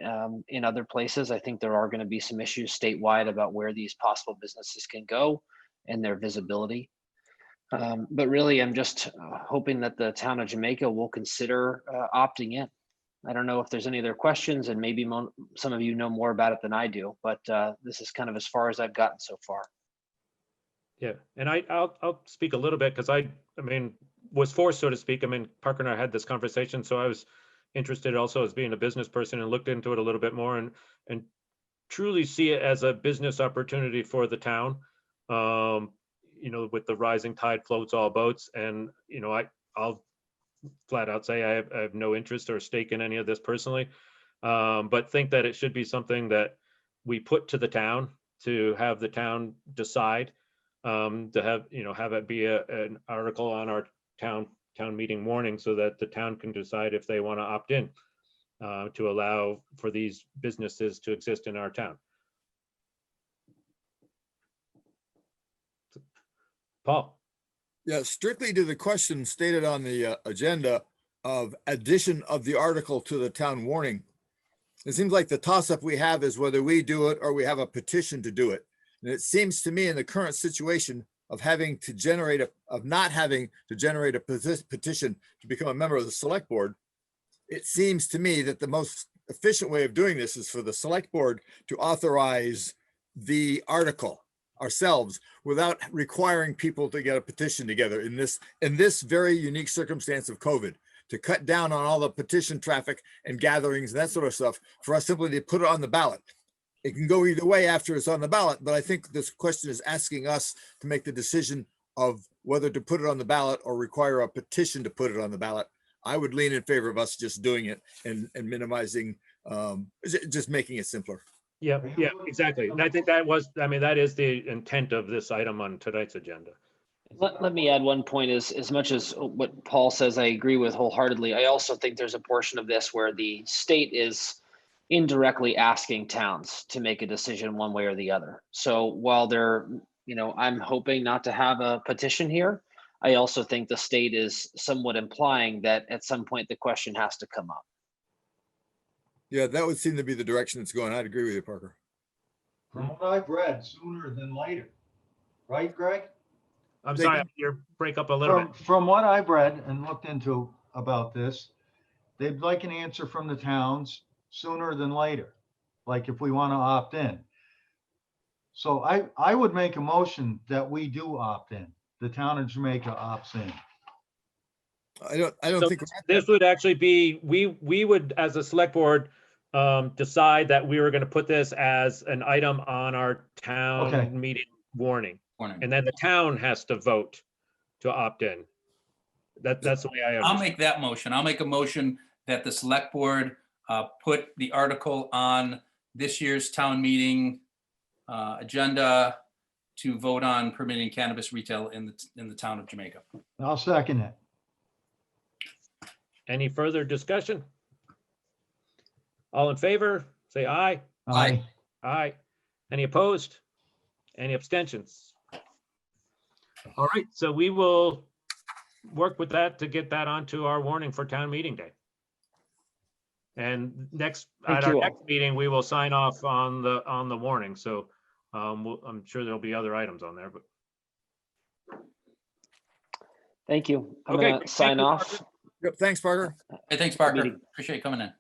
in other places. I think there are going to be some issues statewide about where these possible businesses can go and their visibility. But really, I'm just hoping that the town of Jamaica will consider opting in. I don't know if there's any other questions, and maybe some of you know more about it than I do, but this is kind of as far as I've gotten so far. Yeah, and I'll speak a little bit because I mean, was forced, so to speak. I mean, Parker and I had this conversation, so I was interested also as being a business person and looked into it a little bit more and truly see it as a business opportunity for the town. With the rising tide floats all boats, and I'll flat out say I have no interest or stake in any of this personally, but think that it should be something that we put to the town to have the town decide, to have it be an article on our town meeting warning so that the town can decide if they want to opt in. to allow for these businesses to exist in our town. Paul? Yeah, strictly to the question stated on the agenda of addition of the article to the town warning. It seems like the toss-up we have is whether we do it or we have a petition to do it. And it seems to me in the current situation of not having to generate a petition to become a member of the select board, it seems to me that the most efficient way of doing this is for the select board to authorize the article ourselves without requiring people to get a petition together in this very unique circumstance of COVID, to cut down on all the petition traffic and gatherings and that sort of stuff, for us simply to put it on the ballot. It can go either way after it's on the ballot, but I think this question is asking us to make the decision of whether to put it on the ballot or require a petition to put it on the ballot. I would lean in favor of us just doing it and minimizing, just making it simpler. Yeah, exactly. And I think that is the intent of this item on tonight's agenda. Let me add one point is, as much as what Paul says, I agree with wholeheartedly. I also think there's a portion of this where the state is indirectly asking towns to make a decision one way or the other. So while I'm hoping not to have a petition here, I also think the state is somewhat implying that at some point the question has to come up. Yeah, that would seem to be the direction it's going. I'd agree with you, Parker. From what I've read, sooner than later. Right, Greg? I'm sorry, you break up a little bit. From what I've read and looked into about this, they'd like an answer from the towns sooner than later, like if we want to opt in. So I would make a motion that we do opt in. The town of Jamaica opts in. I don't think This would actually be, we would, as a select board, decide that we were going to put this as an item on our town Okay. meeting warning. Warning. And then the town has to vote to opt in. That's the way I I'll understand. make that motion. I'll make a motion that the select board put the article on this year's town meeting agenda to vote on permitting cannabis retail in the town of Jamaica. I'll second it. Any further discussion? All in favor, say aye. Aye. Aye. Any opposed? Any abstentions? All right, so we will work with that to get that onto our warning for town meeting day. And at Thank our you all. next meeting, we will sign off on the warning. So I'm sure there'll be other items on there, but. Thank you. I'm Okay, gonna thank sign you, off. Parker. Yep, thanks, Parker. Hey, thanks, Parker. Meeting. Appreciate you coming in.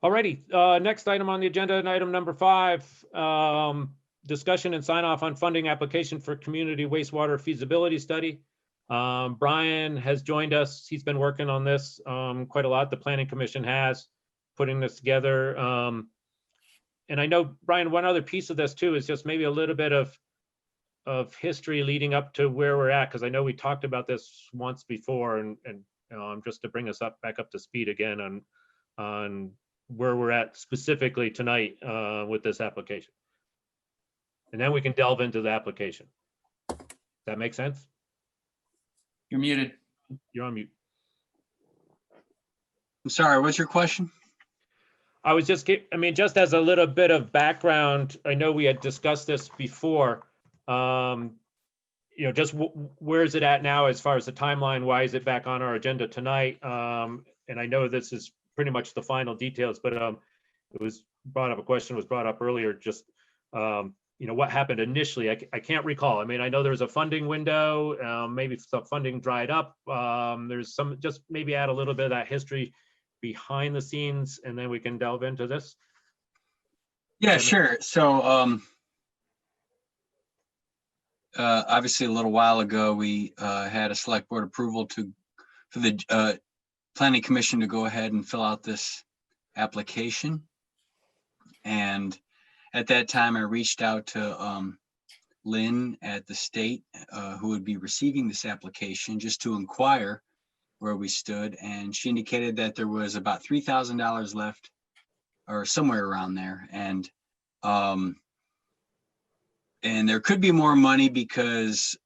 All righty, next item on the agenda, and item number 5, discussion and sign off on funding application for community wastewater feasibility study. Brian has joined us. He's been working on this quite a lot. The Planning Commission has putting this together. And I know, Brian, one other piece of this too is just maybe a little bit of history leading up to where we're at, because I know we talked about this once before, and just to bring us back up to speed again on where we're at specifically tonight with this application. And then we can delve into the application. That make sense? You're muted. You're on mute. I'm sorry, what's your question? I was just just as a little bit of background, I know we had discussed this before. Just where is it at now as far as the timeline? Why is it back on our agenda tonight? And I know this is pretty much the final details, but it was brought up, a question was brought up earlier, just what happened initially. I can't recall. I know there was a funding window, maybe some funding dried up. There's some, just maybe add a little bit of that history behind the scenes, and then we can delve into this. Yeah, sure. So obviously a little while ago, we had a select board approval for the Planning Commission to go ahead and fill out this application. And at that time, I reached out to Lynn at the state, who would be receiving this application, just to inquire where we stood. And she indicated that there was about $3,000 left, or somewhere around there. And there could be more money because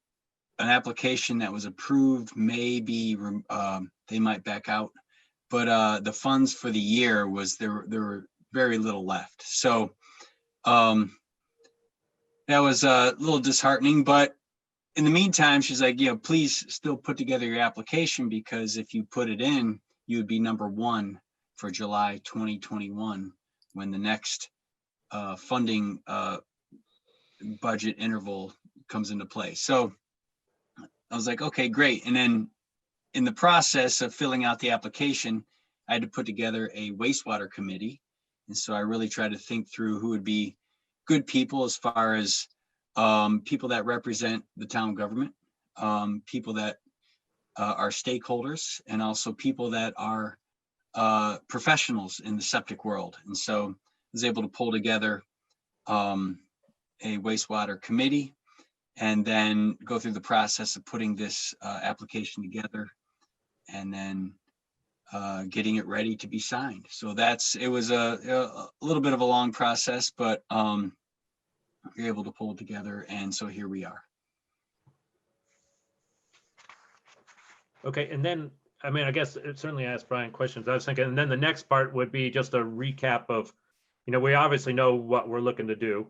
an application that was approved, maybe they might back out. But the funds for the year was there were very little left. So that was a little disheartening, but in the meantime, she's like, please still put together your application, because if you put it in, you would be number 1 for July 2021 when the next funding budget interval comes into play. So I was like, okay, great. And then in the process of filling out the application, I had to put together a wastewater committee. And so I really tried to think through who would be good people as far as people that represent the town government, people that are stakeholders, and also people that are professionals in the septic world. And so I was able to pull together a wastewater committee and then go through the process of putting this application together and then getting it ready to be signed. So it was a little bit of a long process, but we were able to pull it together. And so here we are. Okay, and then, I mean, I guess it certainly asked Brian questions. I was thinking, and then the next part would be just a recap of, we obviously know what we're looking to do.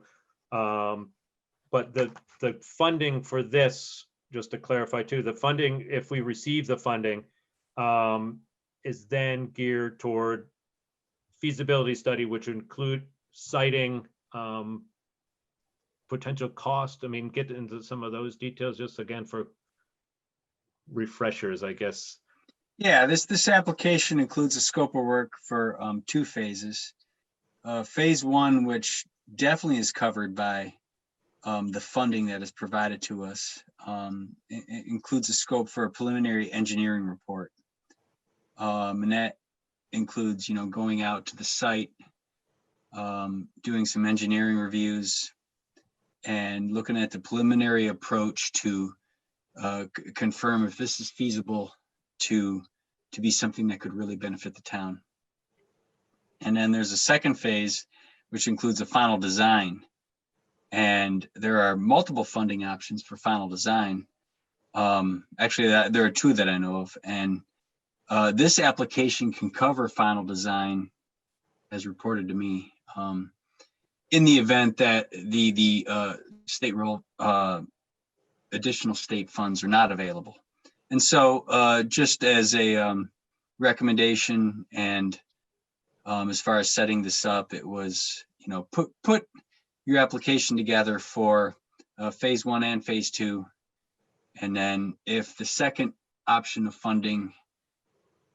But the funding for this, just to clarify too, the funding, if we receive the funding, is then geared toward feasibility study, which include citing potential cost. I mean, get into some of those details just again for refreshers, I guess. Yeah, this application includes a scope of work for 2 phases. Phase 1, which definitely is covered by the funding that is provided to us, it includes a scope for a preliminary engineering report. And that includes, going out to the site, doing some engineering reviews, and looking at the preliminary approach to confirm if this is feasible to be something that could really benefit the town. And then there's a second phase, which includes a final design. And there are multiple funding options for final design. Actually, there are 2 that I know of. And this application can cover final design, as reported to me, in the event that the state role additional state funds are not available. And so just as a recommendation, and as far as setting this up, it was, put your application together for phase 1 and phase 2. And then if the second option of funding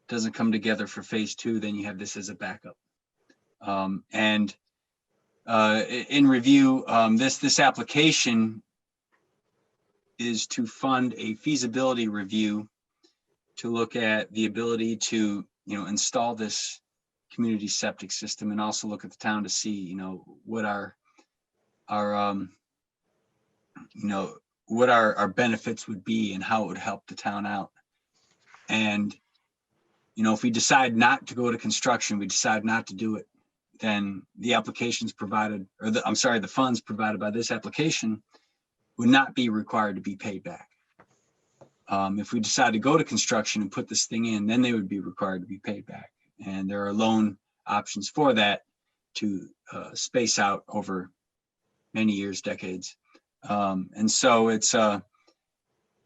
doesn't come together for phase 2, then you have this as a backup. And in review, this application is to fund a feasibility review to look at the ability to, install this community septic system, and also look at the town to see, what our benefits would be and how it would help the town out. And, if we decide not to go to construction, we decide not to do it, then the applications provided, or the funds provided by this application would not be required to be paid back. If we decide to go to construction and put this thing in, then they would be required to be paid back. And there are loan options for that to space out over many years, decades. And so it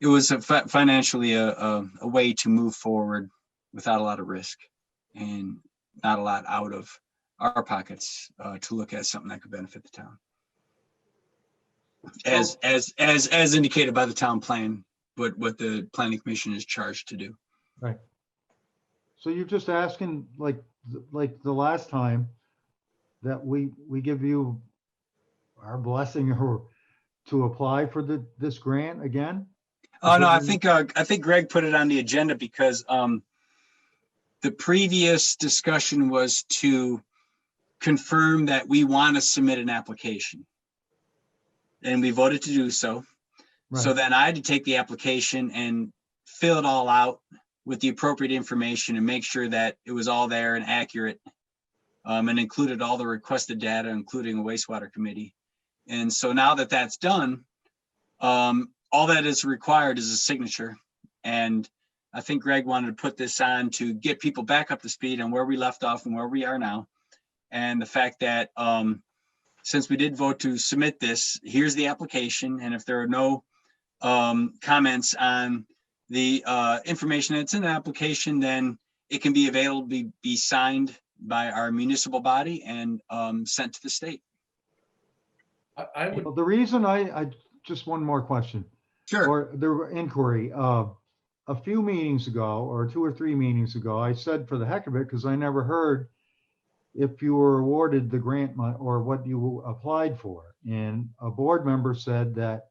was financially a way to move forward without a lot of risk and not a lot out of our pockets to look at something that could benefit the town. As indicated by the town plan, what the planning commission is charged to do. Right. So you're just asking, like the last time, that we give you our blessing or to apply for this grant again? Oh no, I think Greg put it on the agenda because the previous discussion was to confirm that we want to submit an application, and we voted to do so. Right. So then I had to take the application and fill it all out with the appropriate information and make sure that it was all there and accurate, and included all the requested data, including a wastewater committee. And so now that that's done, all all that is required is a signature. And I think Greg wanted to put this on to get people back up to speed on where we left off and where we are now. And the fact that since we did vote to submit this, here's the application. And if there are no comments on the information that's in the application, then it can be available, be signed by our municipal body and sent to the state. I would, Well, the reason I just one more question. Sure. Or the inquiry, a few meetings ago, or 2 or 3 meetings ago, I said for the heck of it, because I never heard if you were awarded the grant or what you applied for. And a board member said that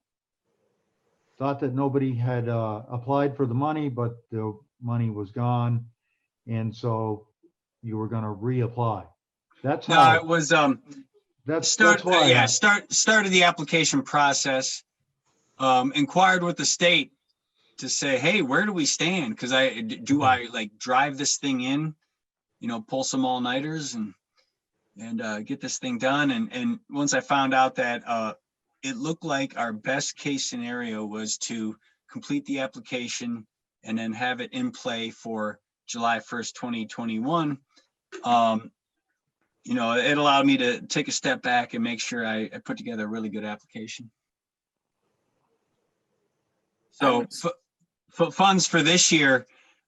thought that nobody had applied for the money, but the money was gone. And so you were gonna reapply. That's No, how, it was that's why. why. Started the application process. Inquired with the state to say, hey, where do we stand? Because I like drive this thing in, pull some all-nighters and get this thing done. And once I found out that it looked like our best case scenario was to complete the application and then have it in play for July 1st, 2021. It allowed me to take a step back and make sure I put together a really good application. So funds for this year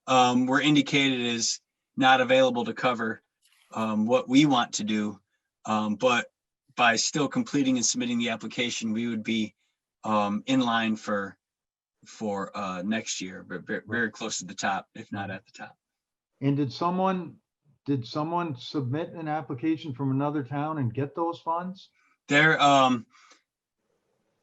were indicated as not available to cover what we want to do. But by still completing and submitting the application, we would be in line for next year, but very close to the top, if not at the top. And did someone submit an application from another town and get those funds? There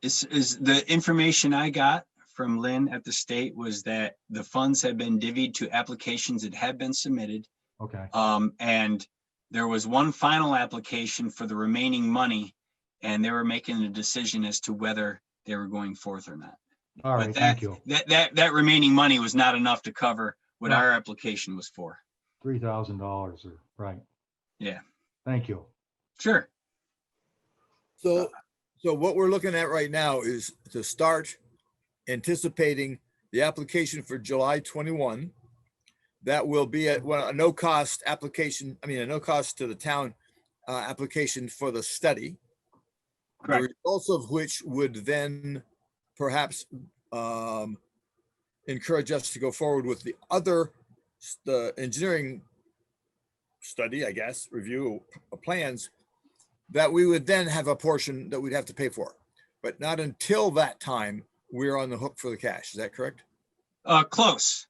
is the information I got from Lynn at the state was that the funds had been divvied to applications that had been submitted. Okay, And there was one final application for the remaining money, and they were making a decision as to whether they were going forth or not. all right, But thank you. that remaining money was not enough to cover what Right. our application was for. $3,000 or, right. Yeah. Thank you. Sure. So what we're looking at right now is to start anticipating the application for July 21. That will be a no cost application, a no cost to the town application for the study. Correct. The results of which would then perhaps encourage us to go forward with the engineering study, I guess, review of plans that we would then have a portion that we'd have to pay for. But not until that time, we're on the hook for the cash. Is that correct? Close.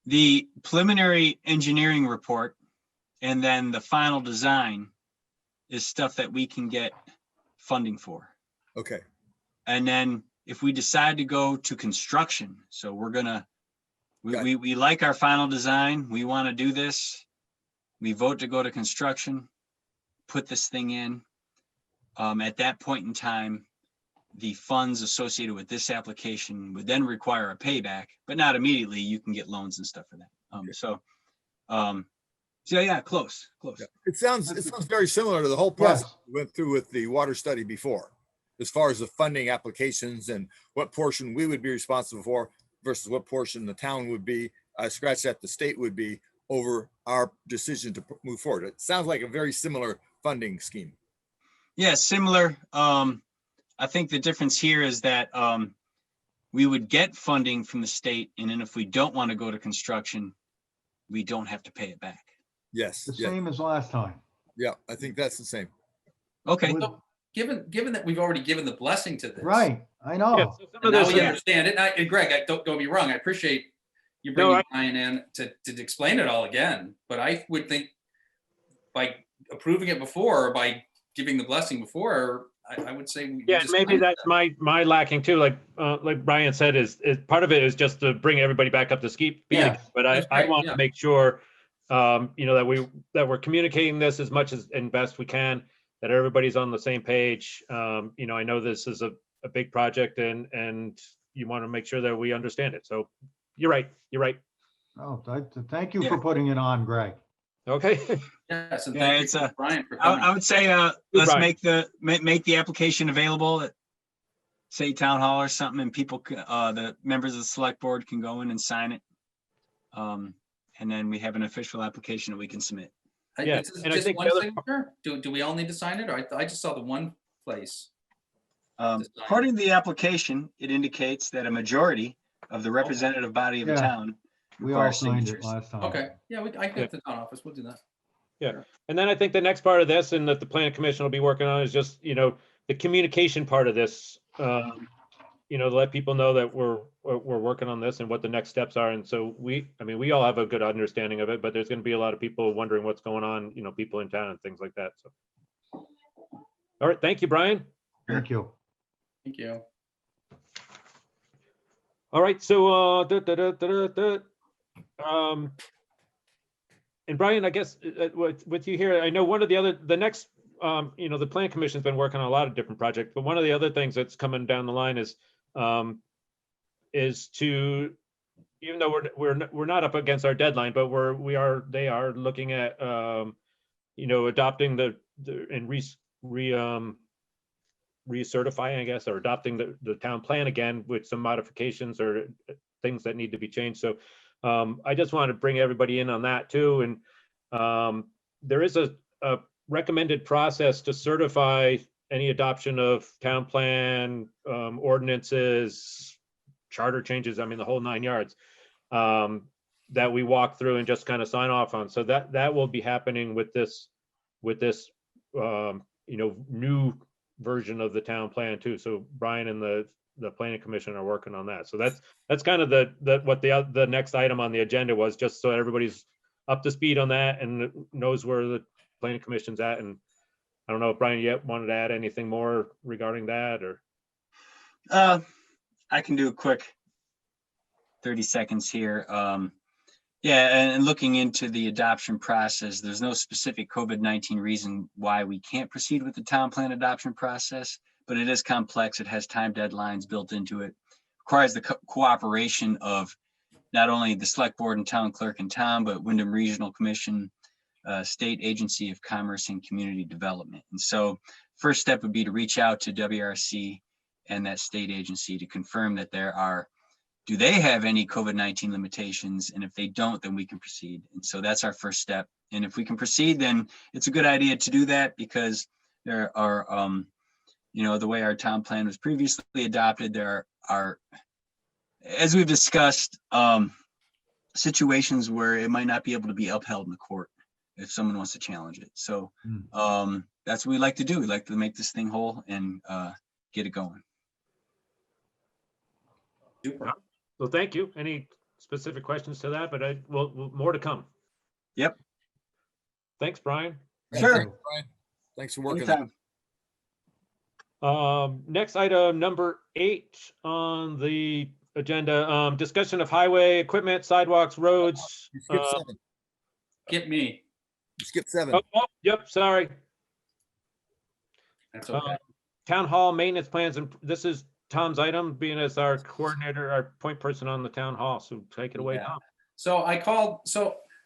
The preliminary engineering report and then the final design is stuff that we can get funding for. Okay. And then if we decide to go to construction, so we're gonna, we like our final design, we want to do this, we vote to go to construction, put this thing in. At that point in time, the funds associated with this application would then require a payback, but not immediately. You can get loans and stuff for that. So yeah, close. Yeah. It sounds very similar to the whole process we went through with the water study before, as far as the funding applications and what portion we would be responsible for versus what portion the town would be, scratch that, the state would be over our decision to move forward. It sounds like a very similar funding scheme. Yeah, similar. I think the difference here is that we would get funding from the state, and then if we don't want to go to construction, we don't have to pay it back. Yes. The Yeah. same as last time. Yeah, I think that's the same. Okay. Would- so given that we've already given the blessing to this. Right, I Yeah, know. so some And of now this, we understand it. And Greg, don't get me wrong. I appreciate you No, bringing Ryan in to explain it all again. But I would think by approving it before, or by giving the blessing before, I would say. we yeah, just maybe signed that's that. my lacking too. Like Brian said, is part of it is just to bring everybody back up to speed. Yeah, But that's I great, want yeah. to make sure, that we're communicating this as much as and best we can, that everybody's on the same page. I know this is a big project and you want to make sure that we understand it. So you're right. Oh, thank you Yeah. for putting it on, Greg. Okay. Yes, and Yeah, thank it's you, a- Brian, for coming. I would say let's Right. make the application available say town hall or something, and people, the members of the select board can go in and sign it. And then we have an official application that we can submit. Yeah, Is this and I just think one the other- signature? Do we all need to sign it? Or I just saw the one place. to sign. According to the application, it indicates that a majority of the representative body of the Yeah. town We all requires signed it signatures. last time. Okay, yeah, I can get to the town office. We'll do that. And then I think the next part of this and that the planning commission will be working on is just, the communication part of this. To let people know that we're working on this and what the next steps are. And so we all have a good understanding of it, but there's going to be a lot of people wondering what's going on, people in town and things like that. So. All right. Thank you, Brian. Thank you. Thank you. All right. So, and Brian, I guess with you here, I know one of the next, the plan commission's been working on a lot of different projects, but one of the other things that's coming down the line is to, even though we're not up against our deadline, but they are looking at, adopting and recertifying, I guess, or adopting the town plan again with some modifications or things that need to be changed. So I just want to bring everybody in on that too. And there is a recommended process to certify any adoption of town plan, ordinances, charter changes, the whole 9 yards, that we walk through and just kind of sign off on. So that will be happening with this new version of the town plan too. So Brian and the planning commission are working on that. So that's kind of what the next item on the agenda was, just so everybody's up to speed on that and knows where the planning commission's at. And I don't know if Brian yet wanted to add anything more regarding that or. I can do a quick 30 seconds here. And looking into the adoption process, there's no specific COVID-19 reason why we can't proceed with the town plan adoption process, but it is complex. It has time deadlines built into it, requires the cooperation of not only the select board and town clerk in town, but Wyndham Regional Commission, State Agency of Commerce and Community Development. And so first step would be to reach out to WRC and that state agency to confirm that do they have any COVID-19 limitations? And if they don't, then we can proceed. And so that's our first step. And if we can proceed, then it's a good idea to do that, because there are, the way our town plan was previously adopted, there are, as we've discussed, situations where it might not be able to be upheld in the court if someone wants to challenge it. So that's what we like to do. We like to make this thing whole and get it going. Super. So thank you. Any specific questions to that? But more to come. Yep. Thanks, Brian. Sure. Thanks, Brian. Thanks for working on Anytime. it. Next item, number 8 on the agenda, discussion of highway equipment, sidewalks, roads. You skipped 7. Get me. You skipped 7. Yep, sorry. That's okay. Town hall maintenance plans, and this is Tom's item, being as our coordinator, our point person on the town hall. So take it away, Yeah. Tom. So a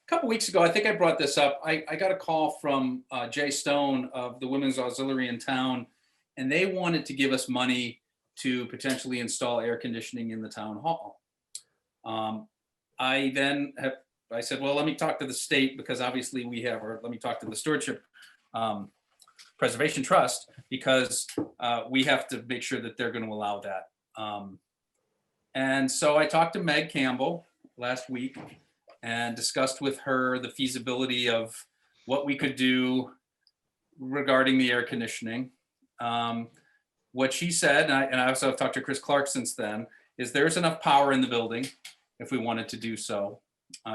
couple weeks ago, I think I brought this up. I got a call from Jay Stone of the Women's Auxiliary in town, and they wanted to give us money to potentially install air conditioning in the town hall. I said, well, let me talk to the state, because obviously let me talk to the Stewardship Preservation Trust, because we have to make sure that they're going to allow that. And so I talked to Meg Campbell last week and discussed with her the feasibility of what we could do regarding the air conditioning. What she said, and I also have talked to Chris Clark since then, is there's enough power in the building if we wanted to do so.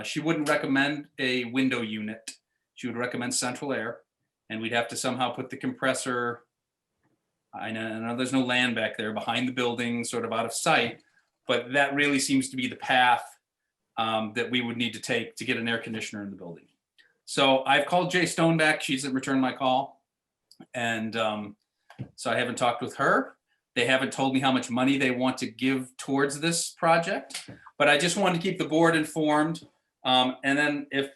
She wouldn't recommend a window unit. She would recommend central air, and we'd have to somehow put the compressor, I know there's no land back there, behind the building, sort of out of sight, but that really seems to be the path that we would need to take to get an air conditioner in the building. So I've called Jay Stone back. She's returned my call. And so I haven't talked with her. They haven't told me how much money they want to give towards this project, but I just wanted to keep the board informed. And then if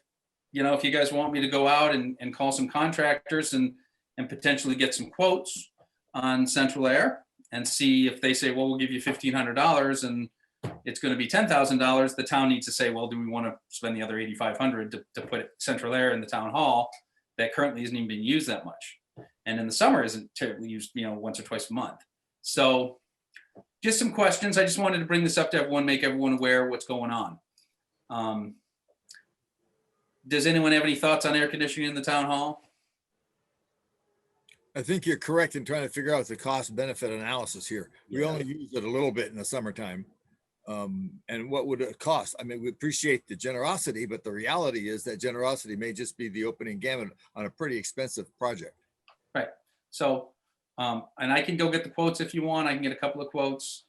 you guys want me to go out and call some contractors and potentially get some quotes on central air and see if they say, well, we'll give you $1,500 and it's going to be $10,000. The town needs to say, well, do we want to spend the other $8,500 to put central air in the town hall that currently isn't even being used that much, and in the summer isn't terribly used, once or twice a month. So just some questions. I just wanted to bring this up to everyone, make everyone aware of what's going on. Does anyone have any thoughts on air conditioning in the town hall? I think you're correct in trying to figure out the cost benefit analysis here. We only use it a little bit in the summertime. And what would it cost? I mean, we appreciate the generosity, but the reality is that generosity may just be the opening gamut on a pretty expensive project. Right. So, and I can go get the quotes if you want. I can get a couple of quotes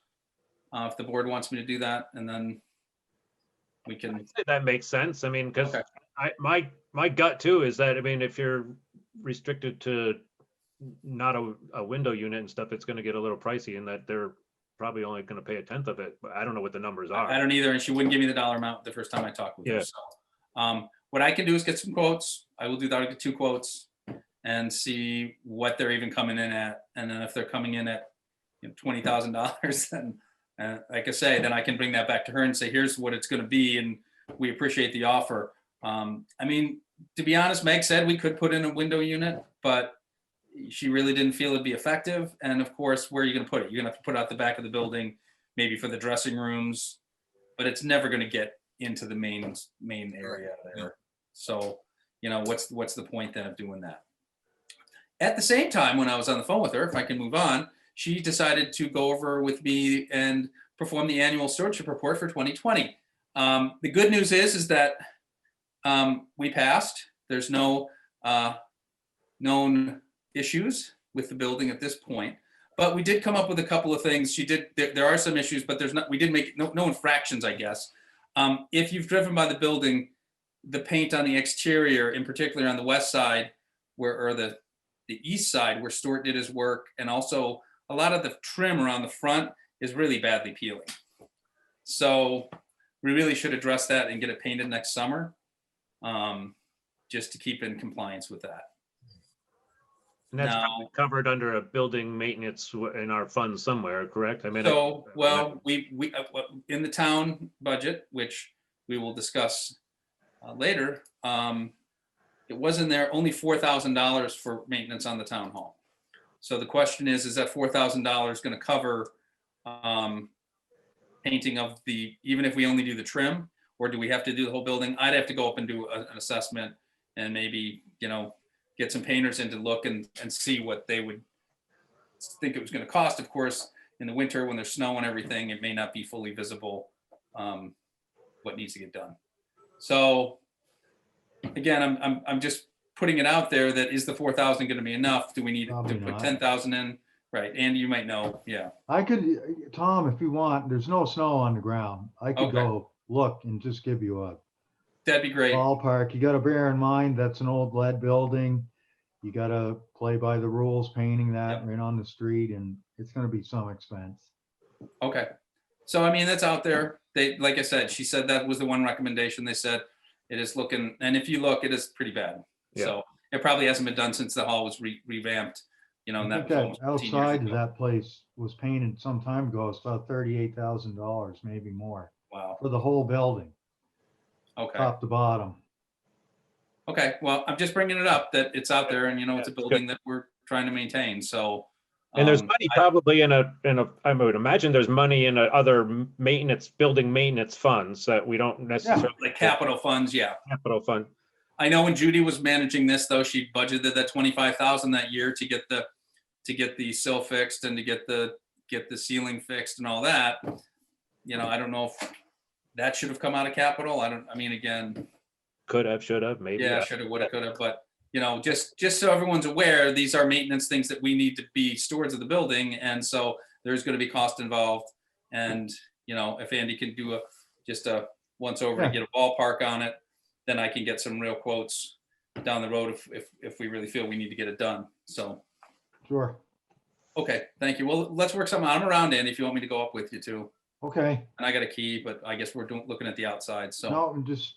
if the board wants me to do that, and then we can. I'd say that makes sense. I mean, because Okay. my gut too is that, I mean, if you're restricted to not a window unit and stuff, it's going to get a little pricey, and that they're probably only going to pay a tenth of it. But I don't know what the numbers are. I don't either, and she wouldn't give me the dollar amount the first time I talked with her. Yeah. So, what I can do is get some quotes. I will do that. I'll get 2 quotes and see what they're even coming in at, and then if they're coming in at $20,000, then like I say, then I can bring that back to her and say, here's what it's going to be, and we appreciate the offer. I mean, to be honest, Meg said we could put in a window unit, but she really didn't feel it'd be effective. And of course, where are you going to put it? You're going to have to put it out the back of the building, maybe for the dressing rooms, but it's never going to get into the main area there. So, what's the point then of doing that? At the same time, when I was on the phone with her, if I can move on, she decided to go over with me and perform the annual stewardship report for 2020. The good news is that we passed. There's no known issues with the building at this point, but we did come up with a couple of things. There are some issues, but we did make no infractions, I guess. If you've driven by the building, the paint on the exterior, in particular on the west side, or the east side where Stuart did his work, and also a lot of the trim around the front is really badly peeling. So we really should address that and get it painted next summer, just to keep in compliance with that. And that's Now- probably covered under a building maintenance in our funds somewhere, correct? I mean, So, well, we in the town budget, which we will discuss later, it was in there only $4,000 for maintenance on the town hall. So the question is that $4,000 going to cover painting of even if we only do the trim, or do we have to do the whole building? I'd have to go up and do an assessment and maybe, get some painters in to look and see what they would think it was going to cost. Of course, in the winter when there's snow and everything, it may not be fully visible what needs to get done. So again, I'm just putting it out there that is the 4,000 going to be enough? Do we need to Probably put not. 10,000 in? Right, Andy, you might know. Yeah. I could, Tom, if you want, there's no snow on the ground. I could Okay. go look and just give you a That'd be great. ballpark. You gotta bear in mind, that's an old lead building. You gotta play by the rules, painting that Yep. right on the street, and it's gonna be some expense. Okay. So, I mean, that's out there. Like I said, she said that was the one recommendation. They said it is looking, and if you look, it is pretty bad. Yeah. So it probably hasn't been done since the hall was revamped, and I that think was that almost 15 years outside of ago. that place was painted some time ago. It's about $38,000, maybe more, Wow. for the whole building, Okay. top to bottom. Okay. Well, I'm just bringing it up that it's out there and, it's a Yeah, it's building that we're trying to maintain. So. and there's money probably I would imagine there's money in other building maintenance funds that we don't necessarily. Like capital funds. Yeah. Capital fund. I know when Judy was managing this, though, she budgeted that 25,000 that year to get the sill fixed and to get the ceiling fixed and all that. I don't know if that should have come out of capital. Again, Could have, should have, maybe. yeah, should have, would have, could have, but just so everyone's aware, these are maintenance things that we need to be stewards of the building, and so there's going to be cost involved. And if Andy can do just a once over to Yeah. get a ballpark on it, then I can get some real quotes down the road if we really feel we need to get it done. So, Sure. okay, thank you. Well, let's work something out. I'm around, Andy, if you want me to go up with you too. Okay. And I got a key, but I guess we're looking at the outside. So No, I'm just,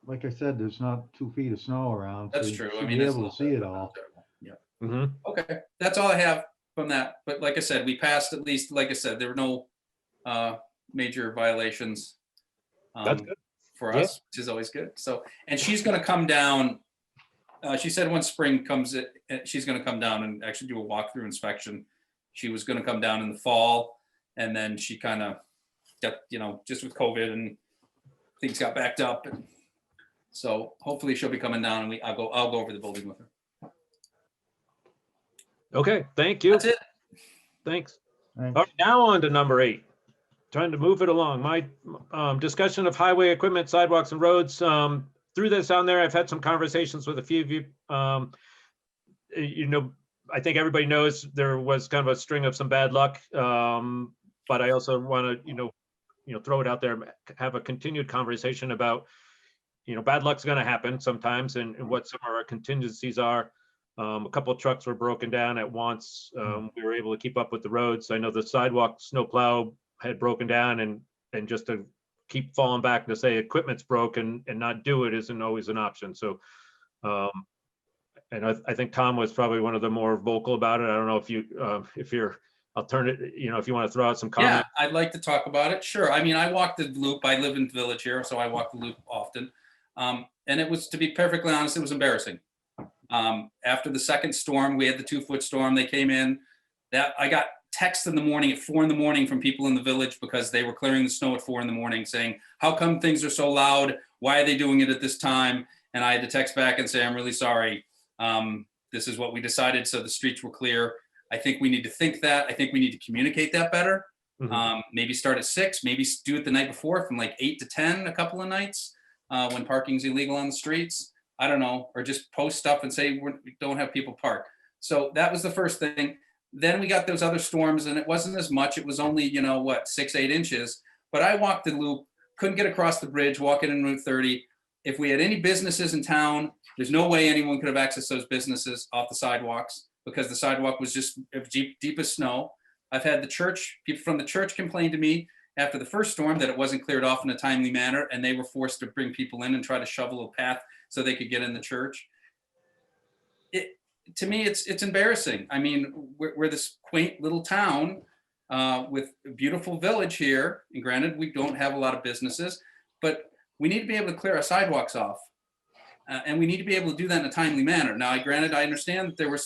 like I said, there's not 2 feet of snow around. so that's you true. should Be be it's a able little to see bit, it but not all. terrible. Yeah. Mhm. Okay, that's all I have. from that. But like I said, we passed at least, like I said, there were no major violations. That's good. For Yeah. us, which is always good. So, and she's gonna come down. She said once spring comes, she's gonna come down and actually do a walkthrough inspection. She was gonna come down in the fall, and then she kind of got, just with COVID and things got backed up. And so hopefully she'll be coming down, and I'll go over the building with her. Okay, thank you. That's it. Thanks. Thanks. All right, now on to number 8. Trying to move it along. My discussion of highway equipment, sidewalks and roads. Through this on there, I've had some conversations with a few of you. I think everybody knows there was kind of a string of some bad luck. But I also want to, throw it out there, have a continued conversation about, bad luck's going to happen sometimes, and what some of our contingencies are. A couple of trucks were broken down at once. We were able to keep up with the roads. I know the sidewalk snowplow had broken down, and just to keep falling back to say equipment's broken and not do it isn't always an option. So, and I think Tom was probably one of the more vocal about it. I don't know if you're alternative, if you want to throw out some comments. Yeah, I'd like to talk about it. Sure. I mean, I walk the loop. I live in the village here, so I walk the loop often. And it was, to be perfectly honest, it was embarrassing. After the second storm, we had the 2-foot storm. They came in. That I got texts in the morning at 4 a.m. from people in the village because they were clearing the snow at 4 a.m. saying, how come things are so loud? Why are they doing it at this time? And I had to text back and say, I'm really sorry. This is what we decided. So the streets were clear. I think we need to think that. I think we need to communicate that better. Maybe start at 6, maybe do it the night before from like 8 to 10 a couple of nights when parking's illegal on the streets. I don't know, or just post stuff and say we don't have people park. So that was the first thing. Then we got those other storms, and it wasn't as much. It was only, 6, 8 inches. But I walked the loop, couldn't get across the bridge, walking in Route 30. If we had any businesses in town, there's no way anyone could have accessed those businesses off the sidewalks because the sidewalk was just deep as snow. I've had people from the church complain to me after the first storm that it wasn't cleared off in a timely manner, and they were forced to bring people in and try to shovel a path so they could get in the church. To me, it's embarrassing. I mean, we're this quaint little town with a beautiful village here. And granted, we don't have a lot of businesses, but we need to be able to clear our sidewalks off. And we need to be able to do that in a timely manner. Now, granted, I understand that there were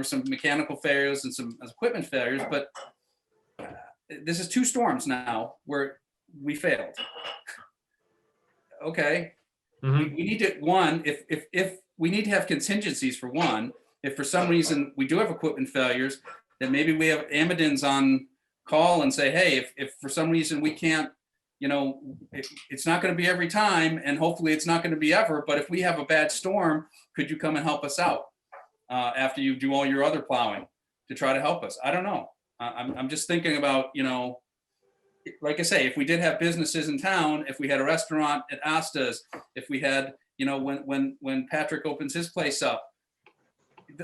some mechanical failures and some equipment failures, but this is 2 storms now where we failed. Okay. We need to, if we need to have contingencies for one. If for some reason we do have equipment failures, then maybe we have Amadins on call and say, hey, if for some reason we can't, it's not going to be every time, and hopefully it's not going to be ever, but if we have a bad storm, could you come and help us out after you do all your other plowing to try to help us? I don't know. I'm just thinking about, like I say, if we did have businesses in town, if we had a restaurant at Asta's, if we had, when Patrick opens his place up,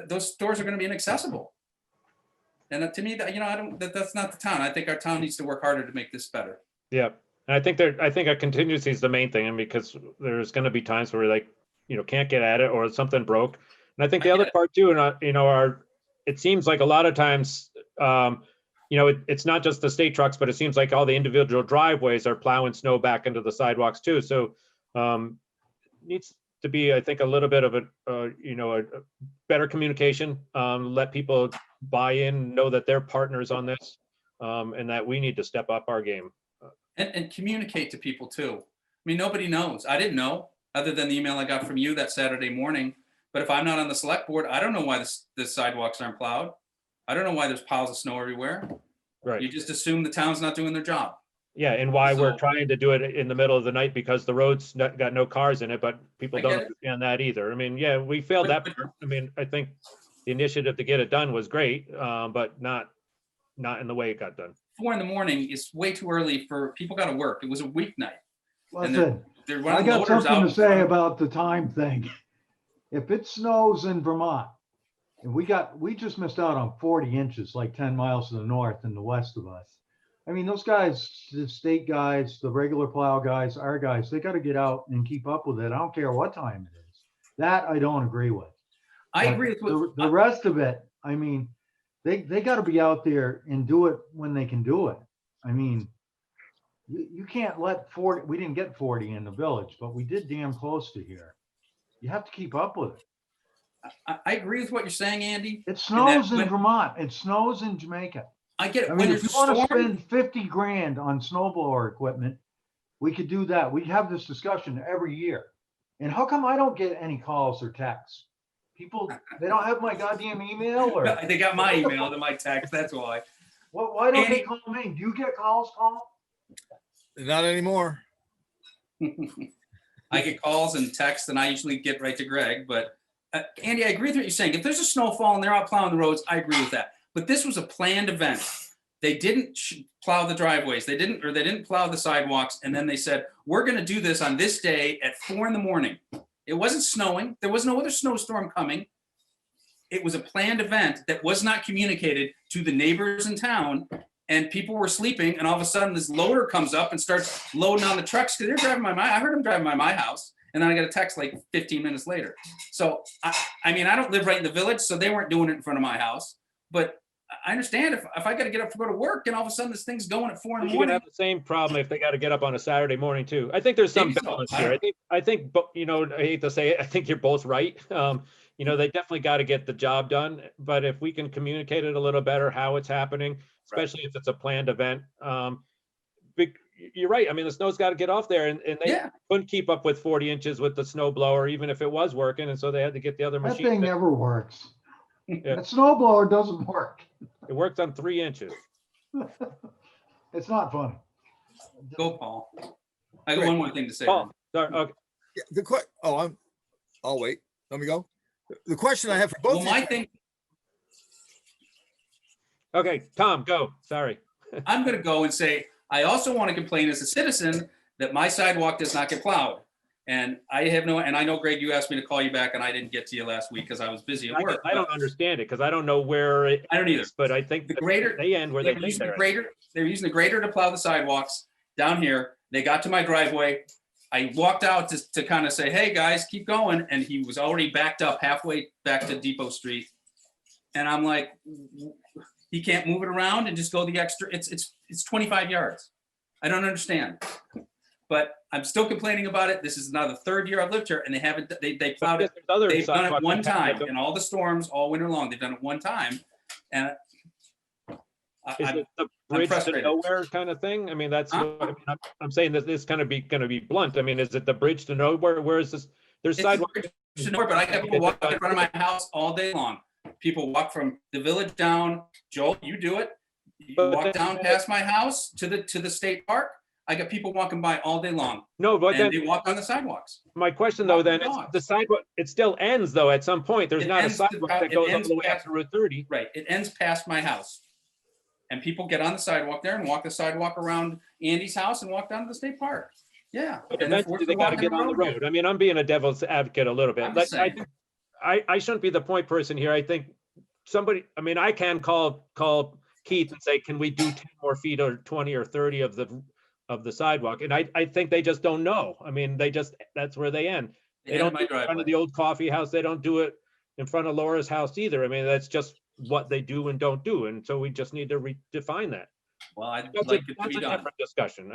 those stores are going to be inaccessible. And to me, that's not the town. I think our town needs to work harder to make this better. Yeah. And I think a contingency is the main thing. And because there's going to be times where we can't get at it or something broke. And I think the other part too, and it seems like a lot of times, it's not just the state trucks, but it seems like all the individual driveways are plowing snow back into the sidewalks too. So needs to be, I think, a little bit of a better communication, let people buy in, know that they're partners on this, and that we need to step up our game. And communicate to people too. I mean, nobody knows. I didn't know, other than the email I got from you that Saturday morning. But if I'm not on the select board, I don't know why the sidewalks aren't plowed. I don't know why there's piles of snow everywhere. Right. You just assume the town's not doing their job. Yeah, and why we're So- trying to do it in the middle of the night because the road's got no cars in it, but people I don't get it. understand that either. I mean, yeah, we failed that part. I mean, I think the initiative to get it done was great, but not in the way it got done. 4 a.m. is way too early for people. Got to work. It was a weeknight. And Listen, They're I running got loaders something out. to say about the time thing. If it snows in Vermont, and we just missed out on 40 inches, like 10 miles to the north and the west of us. I mean, those guys, the state guys, the regular plow guys, our guys, they got to get out and keep up with it. I don't care what time it is. That I don't agree with. I But agree with the rest of it. I mean, they gotta be out there and do it when they can do it. I mean, you can't let 40, we didn't get 40 in the village, but we did damn close to here. You have to keep up with it. I agree with what you're saying, Andy. It snows in when- Vermont. It snows in Jamaica. I get it. I When mean, if there's you a want to storm, spend 50 grand on snow blower equipment, we could do that. We have this discussion every year. And how come I don't get any calls or texts? People, they don't have my goddamn email or they got my email and my text, that's why. why don't they Andy- call me? Do you get calls, Paul? Not anymore. I get calls and texts and I usually get right to Greg, but Andy, I agree with what you're saying. If there's a snowfall and they're out plowing the roads, I agree with that. But this was a planned event. They didn't plow the driveways. They didn't plow the sidewalks. And then they said, we're going to do this on this day at 4 a.m. It wasn't snowing. There was no other snowstorm coming. It was a planned event that was not communicated to the neighbors in town. And people were sleeping. And all of a sudden this loader comes up and starts loading on the trucks because they're driving by I heard them driving by my house. And then I got a text like 15 minutes later. So, I mean, I don't live right in the village, so they weren't doing it in front of my house. But I understand if I got to get up to go to work and all of a sudden this thing's going at 4 You're gonna a.m. have the same problem if they got to get up on a Saturday morning too. I think there's some Maybe so. balance here. I think, you know, I hate to say it, I think you're both right. You know, they definitely got to get the job done, but if we can communicate it a little better, how it's happening, especially if it's a planned event. You're right. I mean, the snow's got to get off there and they Yeah. couldn't keep up with 40 inches with the snow blower, even if it was working. And so they had to get the other That machine. thing never works. Yeah. That snow blower doesn't work. It worked on 3 inches. It's not funny. Go, Paul. I got one more thing to say. Paul, sorry, okay. Yeah, I'll wait. Let me go. The question I have for both Well, of you, my thing, Okay, Tom, go. Sorry. I'm going to go and say, I also want to complain as a citizen that my sidewalk does not get plowed. And I know, Greg, you asked me to call you back and I didn't get to you last week because I was busy at work. I don't understand it because I don't know where it I don't either. is, but I think The grader- they end where they They're think using the they're. grader, they're using the grader to plow the sidewalks down here. They got to my driveway. I walked out to kind of say, hey, guys, keep going. And he was already backed up halfway back to Depot Street. And I'm like, he can't move it around and just go the extra. It's 25 yards. I don't understand. But I'm still complaining about it. This is now the 3rd year I've lived here and they haven't, they plowed it. They've done it one time in all the storms all winter long. They've done it one time. And Is it the bridge to frustrated. nowhere kind of thing? I mean, that's, what- I mean, I'm saying that this kind of gonna be blunt. I mean, is it the bridge to nowhere? Where is this? There's It's the sidewalk. bridge to nowhere, but I got people walking in front of my house all day long. People walk from the village down. Joel, you do it. You But walk then- down past my house to the state park. I got people walking by all day long No, but then and they walk on the sidewalks. my question though, then, is dogs. the sidewalk, it still ends though at some point. There's It not a ends to sidewalk about- that it goes all ends the way up past- to Route 30. Right. It ends past my house. And people get on the sidewalk there and walk the sidewalk around Andy's house and walk down to the state park. Yeah. But And they're eventually forced they to gotta walk get on the again. road. I mean, I'm being a devil's advocate a little bit. I'm Like, just I saying. think I shouldn't be the point person here. I think somebody, I mean, I can call Keith and say, can we do 10 more feet or 20 or 30 of the sidewalk? And I think they just don't know. I mean, that's where they end. They They don't end do my it in front driveway. of the old coffee house. They don't do it in front of Laura's house either. I mean, that's just what they do and don't do. And so we just need to redefine that. Well, I'd That's like it to that's be a done. different discussion.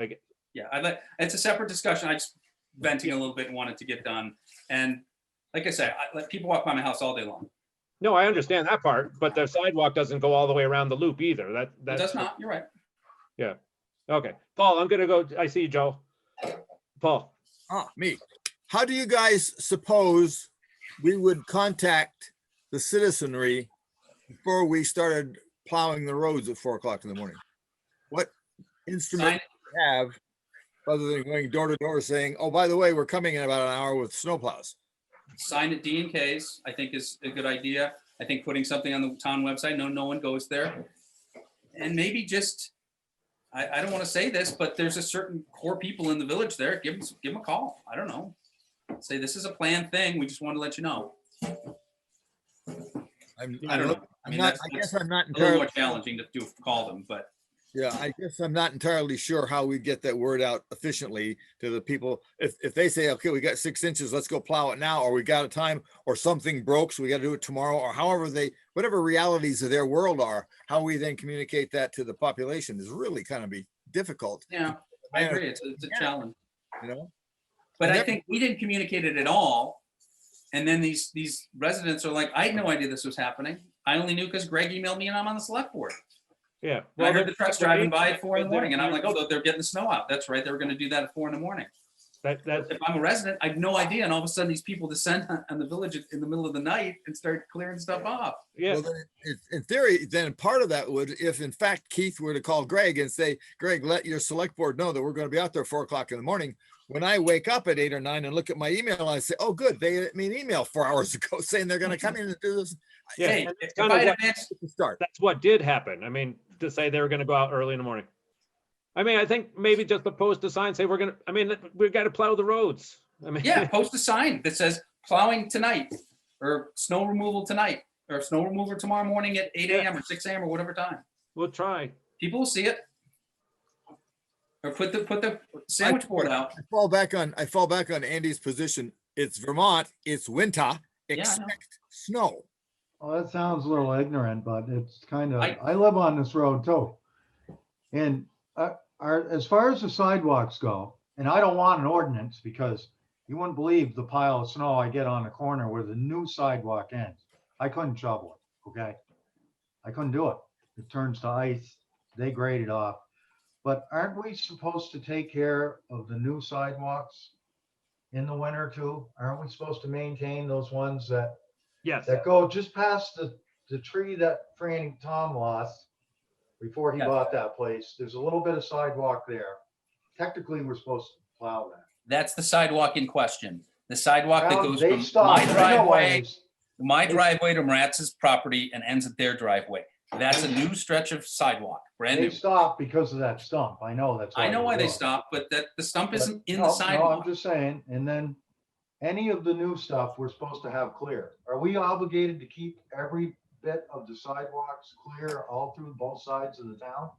Yeah, it's a separate discussion. I just venting a little bit and wanted to get done. And like I said, I let people walk by my house all day long. No, I understand that part, but the sidewalk doesn't go all the way around the loop either. It That's does not, you're right. okay. Paul, I'm gonna go. I see you, Joe. Paul. me. How do you guys suppose we would contact the citizenry before we started plowing the roads at 4 o'clock in the morning? What instrument Sign, do we have other than going door to door saying, oh, by the way, we're coming in about an hour with snowplows? sign at D&Ks, I think is a good idea. I think putting something on the town website, no one goes there. And maybe just, I don't want to say this, but there's a certain core people in the village there. Give them a call. I don't know. Say, this is a planned thing. We just want to let you know. I don't know. I mean, that's I guess I'm not a little more entirely, challenging to call them, but yeah, I guess I'm not entirely sure how we get that word out efficiently to the people. If they say, okay, we got 6 inches, let's go plow it now, or we got a time, or something broke, so we got to do it tomorrow, or however whatever realities of their world are, how we then communicate that to the population is really kind of be difficult, Yeah, I agree. It's a challenge. you know? But I Never- think we didn't communicate it at all. And then these residents are like, I had no idea this was happening. I only knew because Greg emailed me and I'm on the select board. Yeah. And I heard the that's trucks what driving they- by at 4 in the they're- morning and I'm like, oh, they're getting the snow out. That's right. They were going to do that at 4 in the morning. That's, If I'm a resident, I have no idea. And all of a sudden these people descend on the village in the middle of the night and start clearing stuff off. yeah, Well, then, in theory, then part of that would, if in fact Keith were to call Greg and say, Greg, let your select board know that we're going to be out there 4 o'clock in the morning. When I wake up at 8 or 9 and look at my email, I say, oh, good, they sent me an email 4 hours ago saying they're going to come in and do this. yeah. Hey, and if it's kind I of had what- a man- To start. That's what did happen. I mean, to say they were gonna go out early in the morning. I mean, I think maybe just to post a sign, say we're gonna, I mean, we've got to plow the roads. I mean. yeah, post a sign that says plowing tonight or snow removal tonight or snow removal tomorrow morning at 8 a.m. or 6 a.m. or whatever time. We'll try. People will see it. Or put the sandwich board out. I fall back on Andy's position. It's Vermont, it's winter, I know. expect snow. Well, that sounds a little ignorant, but it's kind of, I- I live on this road too. And as far as the sidewalks go, and I don't want an ordinance because you wouldn't believe the pile of snow I get on the corner where the new sidewalk ends. I couldn't shovel it, okay? I couldn't do it. It turns to ice, they grade it off. But aren't we supposed to take care of the new sidewalks in the winter too? Aren't we supposed to maintain those ones that Yes. go just past the tree that Franny Tom lost before he Yes. bought that place? There's a little bit of sidewalk there. Technically, we're supposed to plow that. That's the sidewalk in question. The sidewalk that Well, goes they from stopped. my I know why driveway, they- my driveway to Maratz's property and ends at their driveway. That's a new stretch of sidewalk, brand They new. stopped because of that stump. I know that's. I know why they did. stopped, but that the stump But isn't in no, the no, sidewalk. I'm just saying, and then any of the new stuff we're supposed to have clear. Are we obligated to keep every bit of the sidewalks clear all through both sides of the town?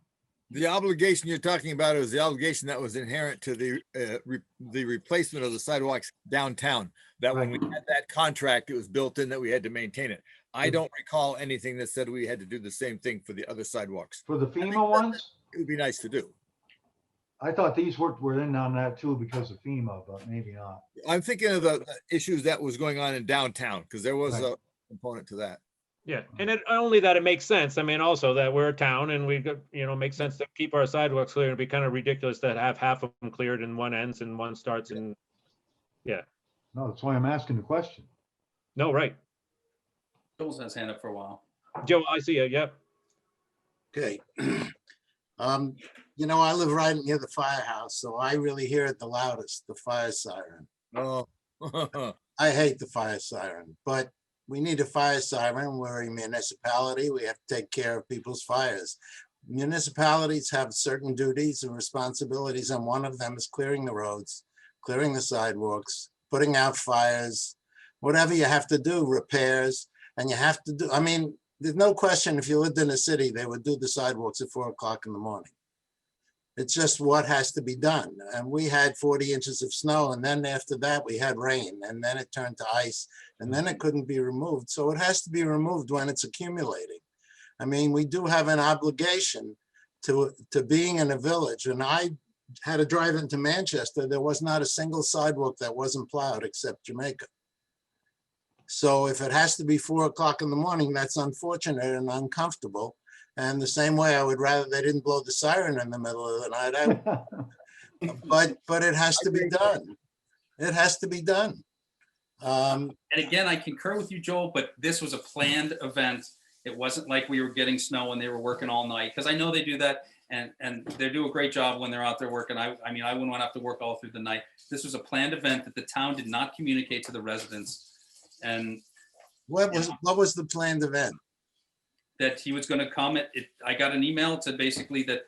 The obligation you're talking about is the obligation that was inherent to the replacement of the sidewalks downtown. That when we had that contract, it was built in that we had to maintain it. I don't recall anything that said we had to do the same thing for the other sidewalks. For the FEMA ones? It would be nice to do. I thought these were in on that too because of FEMA, but maybe not. I'm thinking of the issues that was going on in downtown, because there was Right. a component to that. Yeah, and it only that it makes sense. I mean, also that we're a town and we got, makes sense to keep our sidewalks clear. It'd be kind of ridiculous to have half of them cleared and one ends and one starts and, No, that's why I'm asking the question. no, right. Joel's had his hand up for a while. Joe, I see you. Yep. Okay. I live right near the firehouse, so I really hear it the loudest, the fire siren. Oh, I hate the fire siren, but we need a fire siren. We're a municipality. We have to take care of people's fires. Municipalities have certain duties and responsibilities, and one of them is clearing the roads, clearing the sidewalks, putting out fires, whatever you have to do, repairs, and you have to do, there's no question if you lived in a city, they would do the sidewalks at 4 o'clock in the morning. It's just what has to be done. And we had 40 inches of snow, and then after that we had rain, and then it turned to ice, and then it couldn't be removed. So it has to be removed when it's accumulating. We do have an obligation to being in a village. And I had to drive into Manchester. There was not a single sidewalk that wasn't plowed except Jamaica. So if it has to be 4 o'clock in the morning, that's unfortunate and uncomfortable. And the same way, I would rather they didn't blow the siren in the middle of the night. But it has to be done. It has to be done. And again, I concur with you, Joel, but this was a planned event. It wasn't like we were getting snow and they were working all night, because I know they do that and they do a great job when they're out there working. I wouldn't want to have to work all through the night. This was a planned event that the town did not communicate to the residents. And What was the planned event? that he was going to come. I got an email that said basically that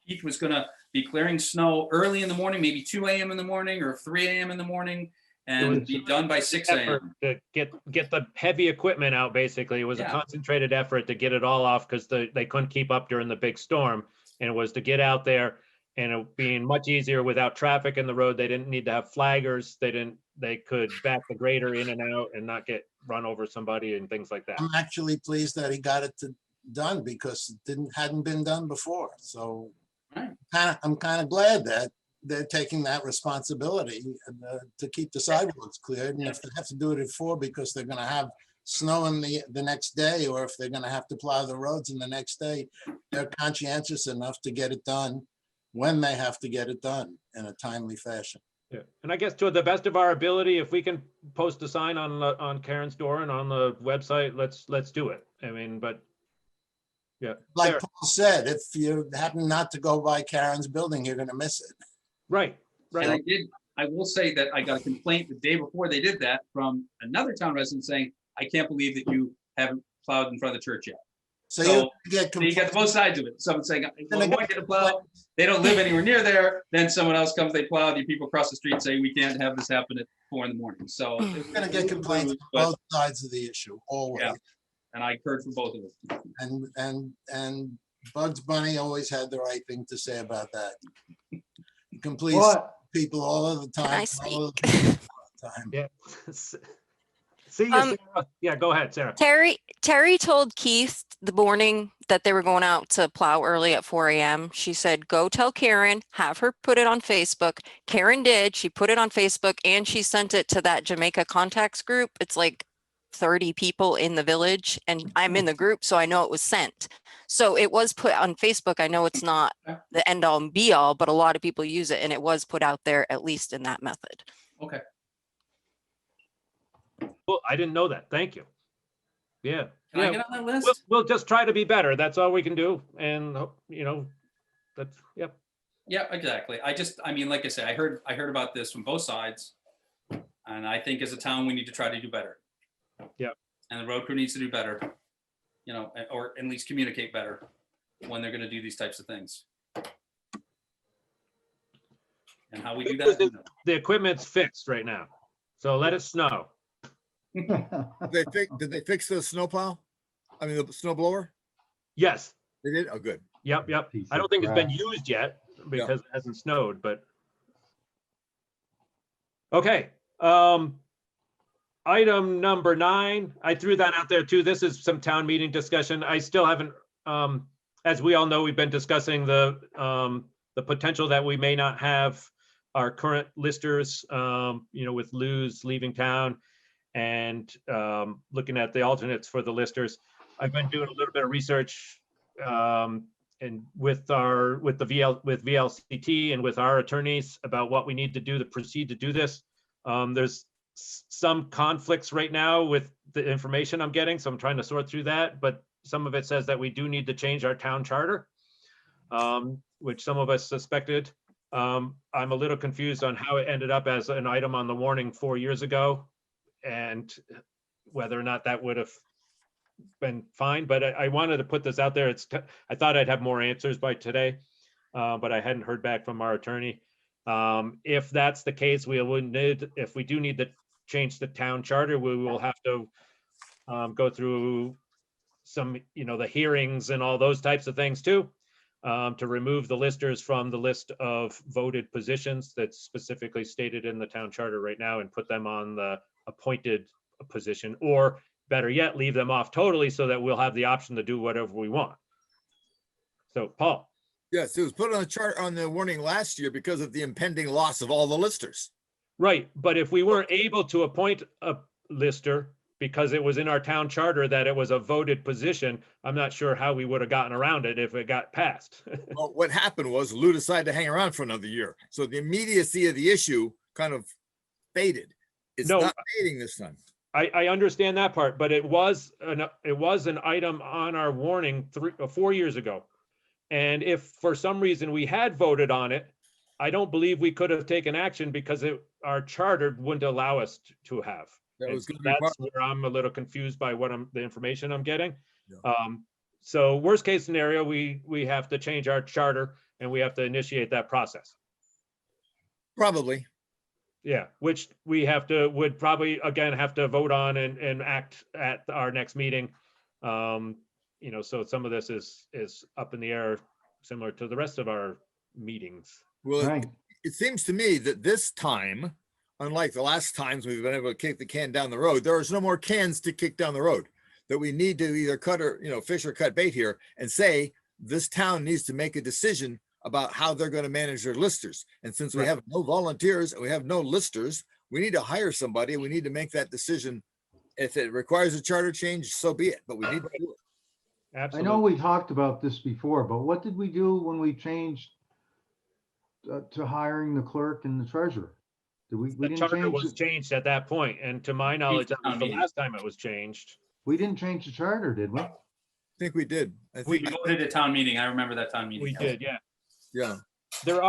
Keith was going to be clearing snow early in the morning, maybe 2 a.m. in the morning or 3 a.m. in the morning, and be done by 6 Effort a.m. to get the heavy equipment out, basically. It was a Yeah. concentrated effort to get it all off because they couldn't keep up during the big storm. And it was to get out there and it being much easier without traffic in the road. They didn't need to have flaggers. They could back the grader in and out and not get run over somebody and things like that. I'm actually pleased that he got it done because it hadn't been done before. So Right. I'm kind of glad that they're taking that responsibility to keep the sidewalks cleared. And if they have to do it at 4 because they're going to have snow in the next day, or if they're going to have to plow the roads in the next day, they're conscientious enough to get it done when they have to get it done in a timely fashion. Yeah, and I guess to the best of our ability, if we can post a sign on Karen's door and on the website, let's do it. I mean, but yeah. Like Sarah, Paul said, if you happen not to go by Karen's building, you're going to miss it. right, And right. I will say that I got a complaint the day before they did that from another town resident saying, I can't believe that you haven't plowed in front of the church yet. So So, you get So you get complaints. both sides of it. Someone saying, well, Gonna I want you to plow. They don't live anywhere near there. Then someone else comes, they plow. The people across the street say, we can't have this happen at 4 in the morning. So. You're going to get complaints on But- both sides of the issue, always. Yeah. And I heard from both of them. And Bugs Bunny always had the right thing to say about that. You can please What? people all of the time. I all of speak? the time. Yeah. See you, Um, Sarah. Yeah, go ahead, Sarah. Terry told Keith the morning that they were going out to plow early at 4 a.m. She said, go tell Karen, have her put it on Facebook. Karen did. She put it on Facebook and she sent it to that Jamaica contacts group. It's like 30 people in the village and I'm in the group, so I know it was sent. So it was put on Facebook. I know it's not the end all and be all, but a lot of people use it and it was put out there at least in that method. Okay. Well, I didn't know that. Thank you. Yeah. Can I Yeah. get on that list? We'll just try to be better. That's all we can do. And, you know, that's, yep. Yeah, exactly. I mean, like I say, I heard about this from both sides. And I think as a town, we need to try to do better. Yeah. And the road crew needs to do better, you know, or at least communicate better when they're gonna do these types of things. And how we do that. The equipment's fixed right now. So let it snow. Did they fix the snowplow? I mean, the snow blower? Yes. They did? Oh, good. Yep, yep. Piece I of don't think it's been crap. used yet because it hasn't snowed, but. Okay. Item number 9, I threw that out there too. This is some town meeting discussion. I still haven't, as we all know, we've been discussing the potential that we may not have our current listers, you know, with Lou's leaving town and looking at the alternates for the listers. I've been doing a little bit of research and with VLCT and with our attorneys about what we need to do to proceed to do this. There's some conflicts right now with the information I'm getting, so I'm trying to sort through that, but some of it says that we do need to change our town charter, which some of us suspected. I'm a little confused on how it ended up as an item on the warning 4 years ago and whether or not that would have been fine, but I wanted to put this out there. I thought I'd have more answers by today, but I hadn't heard back from our attorney. If that's the case, if we do need to change the town charter, we will have to go through some, you know, the hearings and all those types of things too, to remove the listers from the list of voted positions that's specifically stated in the town charter right now and put them on the appointed position, or better yet, leave them off totally so that we'll have the option to do whatever we want. So, Paul. Yes, it was put on the chart on the warning last year because of the impending loss of all the listers. Right, but if we weren't able to appoint a lister because it was in our town charter that it was a voted position, I'm not sure how we would have gotten around it if it got passed. Well, what happened was Lou decided to hang around for another year. So the immediacy of the issue kind of faded. It's No. not fading this time. I understand that part, but it was an item on our warning 4 years ago. And if for some reason we had voted on it, I don't believe we could have taken action because our charter wouldn't allow us to have. That And was so gonna be part- that's where I'm a little confused by the information I'm getting. Yeah. So worst case scenario, we have to change our charter and we have to initiate that process. Probably. Yeah, which would probably again have to vote on and act at our next meeting. You know, so some of this is up in the air, similar to the rest of our meetings. Well, Right. it seems to me that this time unlike the last times we've been able to kick the can down the road, there is no more cans to kick down the road. That we need to either cut or, fish or cut bait here and say, this town needs to make a decision about how they're going to manage their listers. And since we Right. have no volunteers and we have no listers, we need to hire somebody and we need to make that decision. If it requires a charter change, so be it, but we need to do it. I Absolutely. know we talked about this before, but what did we do when we changed to hiring the clerk and the treasurer? Did we The didn't charter change, was changed at that point, and to my knowledge, that was town the meeting. last time it was changed. we didn't change the charter, did we? I think we did. I We think, We voted at town meeting. I remember that town meeting. We did, yeah. yeah. There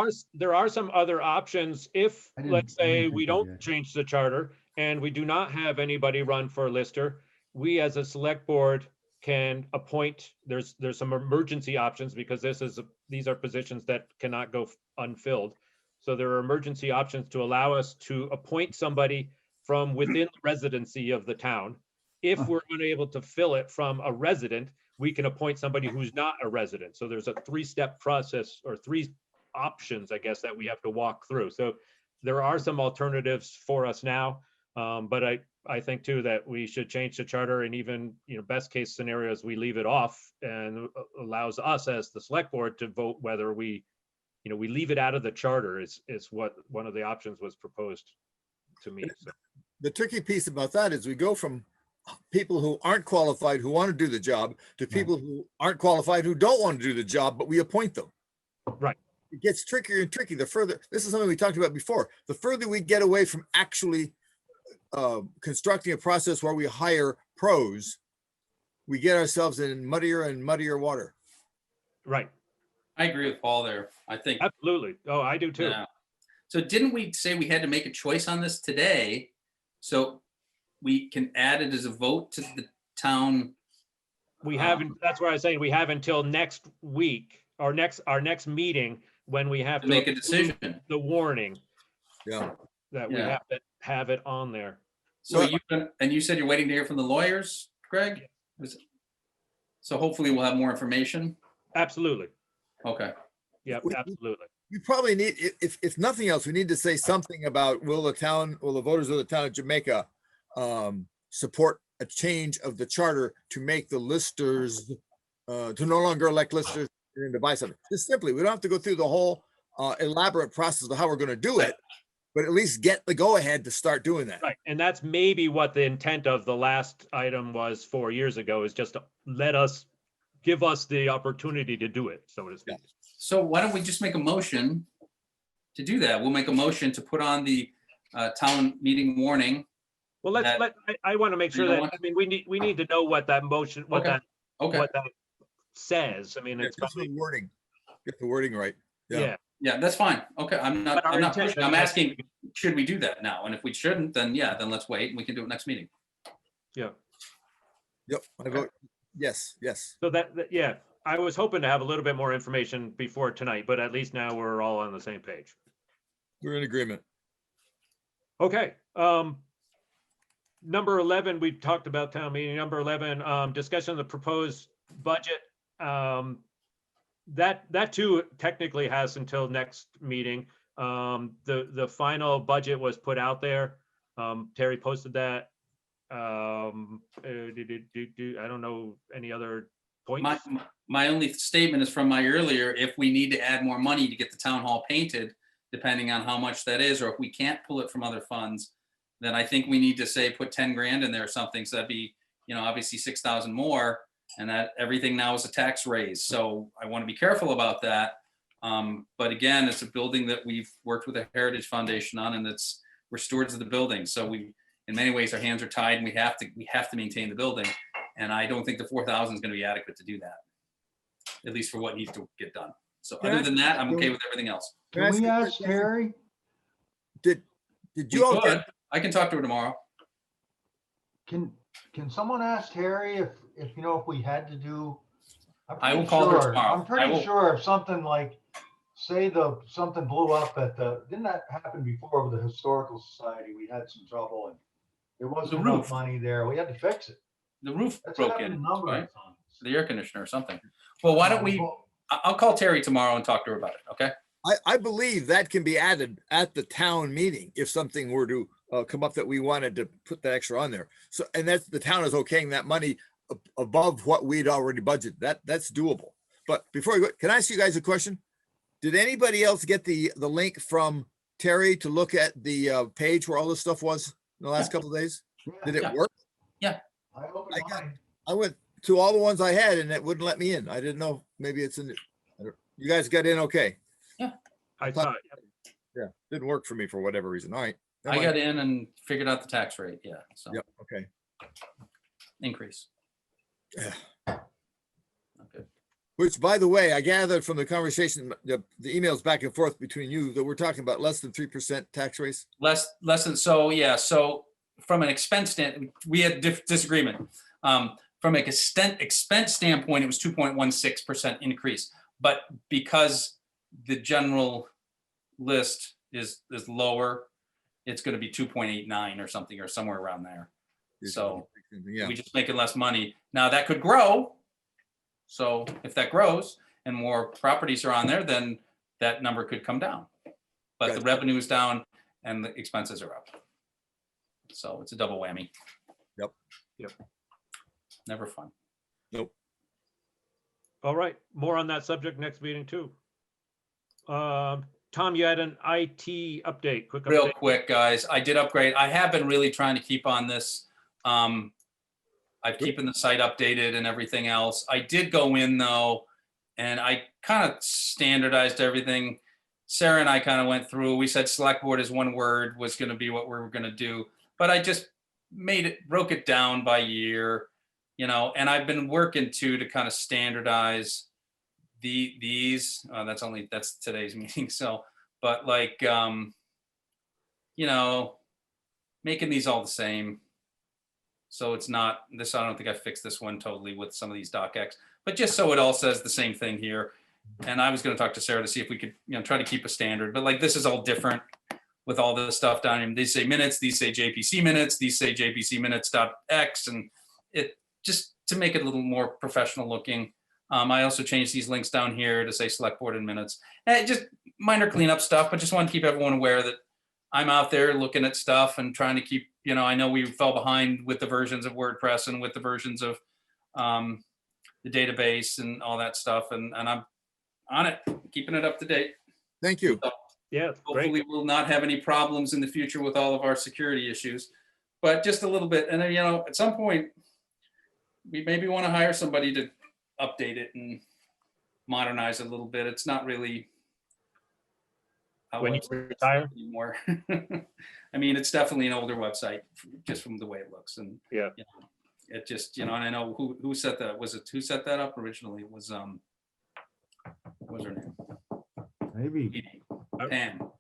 are some other options if, I didn't- let's I didn't say, think we we don't did. change the charter and we do not have anybody run for lister. We as a select board can appoint, there's some emergency options because these are positions that cannot go unfilled. So there are emergency options to allow us to appoint somebody from within the residency of the town. If Huh. we're unable to fill it from a resident, we can appoint somebody who's not a resident. So there's a 3-step process or 3 options, I guess, that we have to walk through. So there are some alternatives for us now. But I think too that we should change the charter, and even, best case scenarios, we leave it off and allows us as the select board to vote whether we leave it out of the charter is what one of the options was proposed to me. So, The tricky piece about that is we go from people who aren't qualified, who want to do the job, to people who aren't qualified, who don't want to do the job, but we appoint them. Right. It gets trickier and tricky. This is something we talked about before. The further we get away from actually constructing a process where we hire pros, we get ourselves in muddier and muddier water. right, I agree with Paul there. I think. absolutely. Oh, I do too. Yeah. So didn't we say we had to make a choice on this today? So we can add it as a vote to the town. We haven't, that's why I was saying we have until next week, our next meeting, when we have To to make a approve decision. the warning Yeah. that we Yeah. have to have it on there. So Well- you said you're waiting to hear from the lawyers, Greg? So hopefully we'll have more information. Absolutely. Okay. Yep, We- absolutely. We probably need, if nothing else, we need to say something about, will the voters of the town of Jamaica support a change of the charter to make the listers, to no longer elect listers and to buy something. Just simply, we don't have to go through the whole elaborate process of how we're going to do it, but at least get the go-ahead to start doing that. Right, and that's maybe what the intent of the last item was 4 years ago, is just to give us the opportunity to do it, so to speak. So why don't we just make a motion to do that? We'll make a motion to put on the town meeting warning. Well, I want to make sure You don't that, I mean, we need to know what that motion, what Okay. Okay. that says. I mean, Yeah, it's just probably, the wording, get the wording right. Yeah. yeah. Yeah, that's fine. Okay, I'm But our not intent- pushing. I'm asking, should we do that now? And if we shouldn't, then yeah, then let's wait and we can do it next meeting. Yeah, Yep, I vote, yes. so yeah, I was hoping to have a little bit more information before tonight, but at least now we're all on the same page. We're in agreement. Okay, number 11, we talked about town meeting. Number 11, discussion of the proposed budget. That too technically has until next meeting. The final budget was put out there. Terry posted that. I don't know any other points. My only statement is from my earlier, if we need to add more money to get the town hall painted, depending on how much that is, or if we can't pull it from other funds, then I think we need to say, put 10 grand in there or something. So that'd be, obviously 6,000 more, and that everything now is a tax raise. So I want to be careful about that. But again, it's a building that we've worked with a Heritage Foundation on, and we're stewards of the building. So in many ways, our hands are tied, and we have to maintain the building. And I don't think the 4,000 is going to be adequate to do that, at least for what needs to get done. So other than that, I'm okay with everything else. Can we ask Terry? Did We you all could. get, I can talk to her tomorrow. Can someone ask Terry if if we had to do? I'm I will pretty call her sure- tomorrow. I'm I pretty will- sure if something like, say something blew up didn't that happen before with the Historical Society? We had some trouble and there wasn't The enough roof. money there. We had to fix it. The roof That's broke happened in, a number right? of times. The air conditioner or something. Well, why don't we, I'll call Terry tomorrow and talk to her about it, okay? I believe that can be added at the town meeting if something were to come up that we wanted to put that extra on there. So, and that's, the town is okaying that money above what we'd already budgeted. That's doable. But before we go, can I ask you guys a question? Did anybody else get the link from Terry to look at the page where all this stuff was in the last couple of days? Did it Yeah. work? I opened mine. I went to all the ones I had and it wouldn't let me in. I didn't know, maybe it's in, you guys got in okay? I thought, Yeah, didn't work for me for whatever reason. All right. never I mind. got in and figured out the tax rate, yeah, so Yep, okay. increase. Yeah. Okay. Which, by the way, I gathered from the conversation, the emails back and forth between you, that we're talking about less than 3% tax raise. Less than, so, yeah, so from an expense we had disagreement. From an expense standpoint, it was 2.16% increase, but because the general list is lower, it's gonna be 2.89 or something, or somewhere around there. So Yeah, we just making less money. Now that could grow. So if that grows and more properties are on there, then that number could come down. But the Gotcha. revenue is down and the expenses are up. So it's a double whammy. Yep. Yep. Never fun. nope. all right, more on that subject next meeting too. Tom, you had an IT update, quick Real update. quick, guys, I did upgrade. I have been really trying to keep on this. I've keeping the site updated and everything else. I did go in though, and I kind of standardized everything. Sarah and I kind of went through, we said select board is one word was going to be what we were going to do, but I just broke it down by year, and I've been working to kind of standardize these, that's today's meeting. So, but like, making these all the same. So it's not this, I don't think I fixed this one totally with some of these docx, but just so it all says the same thing here. And I was going to talk to Sarah to see if we could, try to keep a standard, but like, this is all different with all this stuff down here. These say minutes, these say JPC minutes, these say JPC minutes.x, and it just to make it a little more professional looking. I also changed these links down here to say select board and minutes, and just minor cleanup stuff, but just want to keep everyone aware that I'm out there looking at stuff and trying to keep, I know we fell behind with the versions of WordPress and with the versions of the database and all that stuff. And I'm on it, keeping it up to date. Thank you. Yeah, great. Hopefully we'll not have any problems in the future with all of our security issues, but just a little bit. And then, at some point, we maybe want to hire somebody to update it and modernize it a little bit. It's not really how When you websites retire? anymore. I mean, it's definitely an older website just from the way it looks. And Yeah. it just, and I know who set that, who set that up originally? It was, what was her name? Maybe. Pam.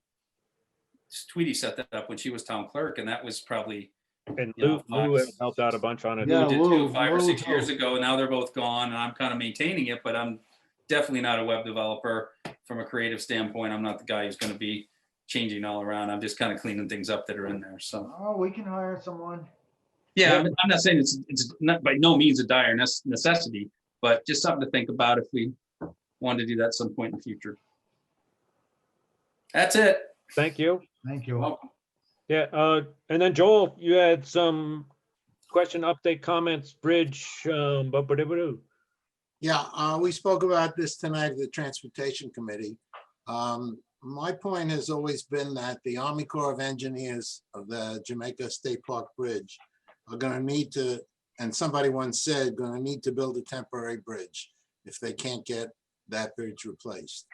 Tweety set that up when she was town clerk, and that was probably And Yeah, Lou Fox. helped out a bunch on it. Yeah, did Lou- too 5 or Lou 6 years told- ago. Now they're both gone, and I'm kind of maintaining it, but I'm definitely not a web developer from a creative standpoint. I'm not the guy who's going to be changing all around. I'm just kind of cleaning things up that are in there. So Oh, we can hire someone. yeah, I'm not saying it's not by no means a dire necessity, but just something to think about if we wanted to do that at some point in the future. That's it. Thank you. Thank you. Welcome. Yeah, and then Joel, you had some question, update, comments, bridge, Yeah, we spoke about this tonight at the Transportation Committee. My point has always been that the Army Corps of Engineers of the Jamaica State Park Bridge are gonna need to, and somebody once said, gonna need to build a temporary bridge if they can't get that bridge replaced.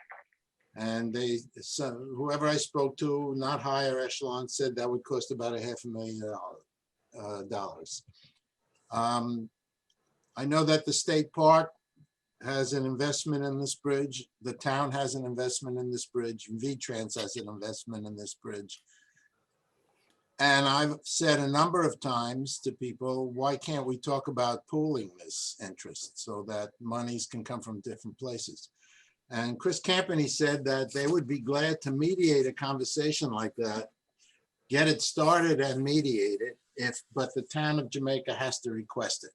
And so whoever I spoke to, not higher echelon, said that would cost about $500,000. I know that the state park has an investment in this bridge. The town has an investment in this bridge. V-Trans has an investment in this bridge. And I've said a number of times to people, why can't we talk about pooling this interest so that monies can come from different places? And Chris Campany said that they would be glad to mediate a conversation like that, get it started and mediate it, but the town of Jamaica has to request it.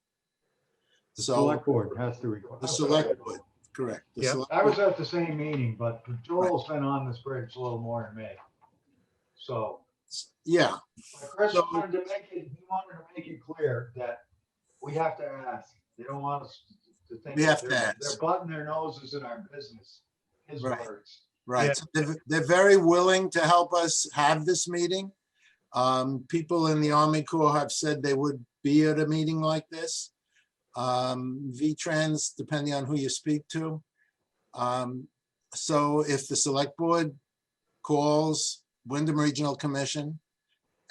The So select board has to the request. select board, correct. The Yeah. select I was board- at the same meeting, but Joel's been on this bridge a little more than me. So Yeah, but Chris So- wanted to make it clear that we have to ask. They don't want us to think. We have that to they're ask. butting their noses in our business, his Right. words. right. Yeah. So they're very willing to help us have this meeting. People in the Army Corps have said they would be at a meeting like this. V-Trans, depending on who you speak to. So if the select board calls Wyndham Regional Commission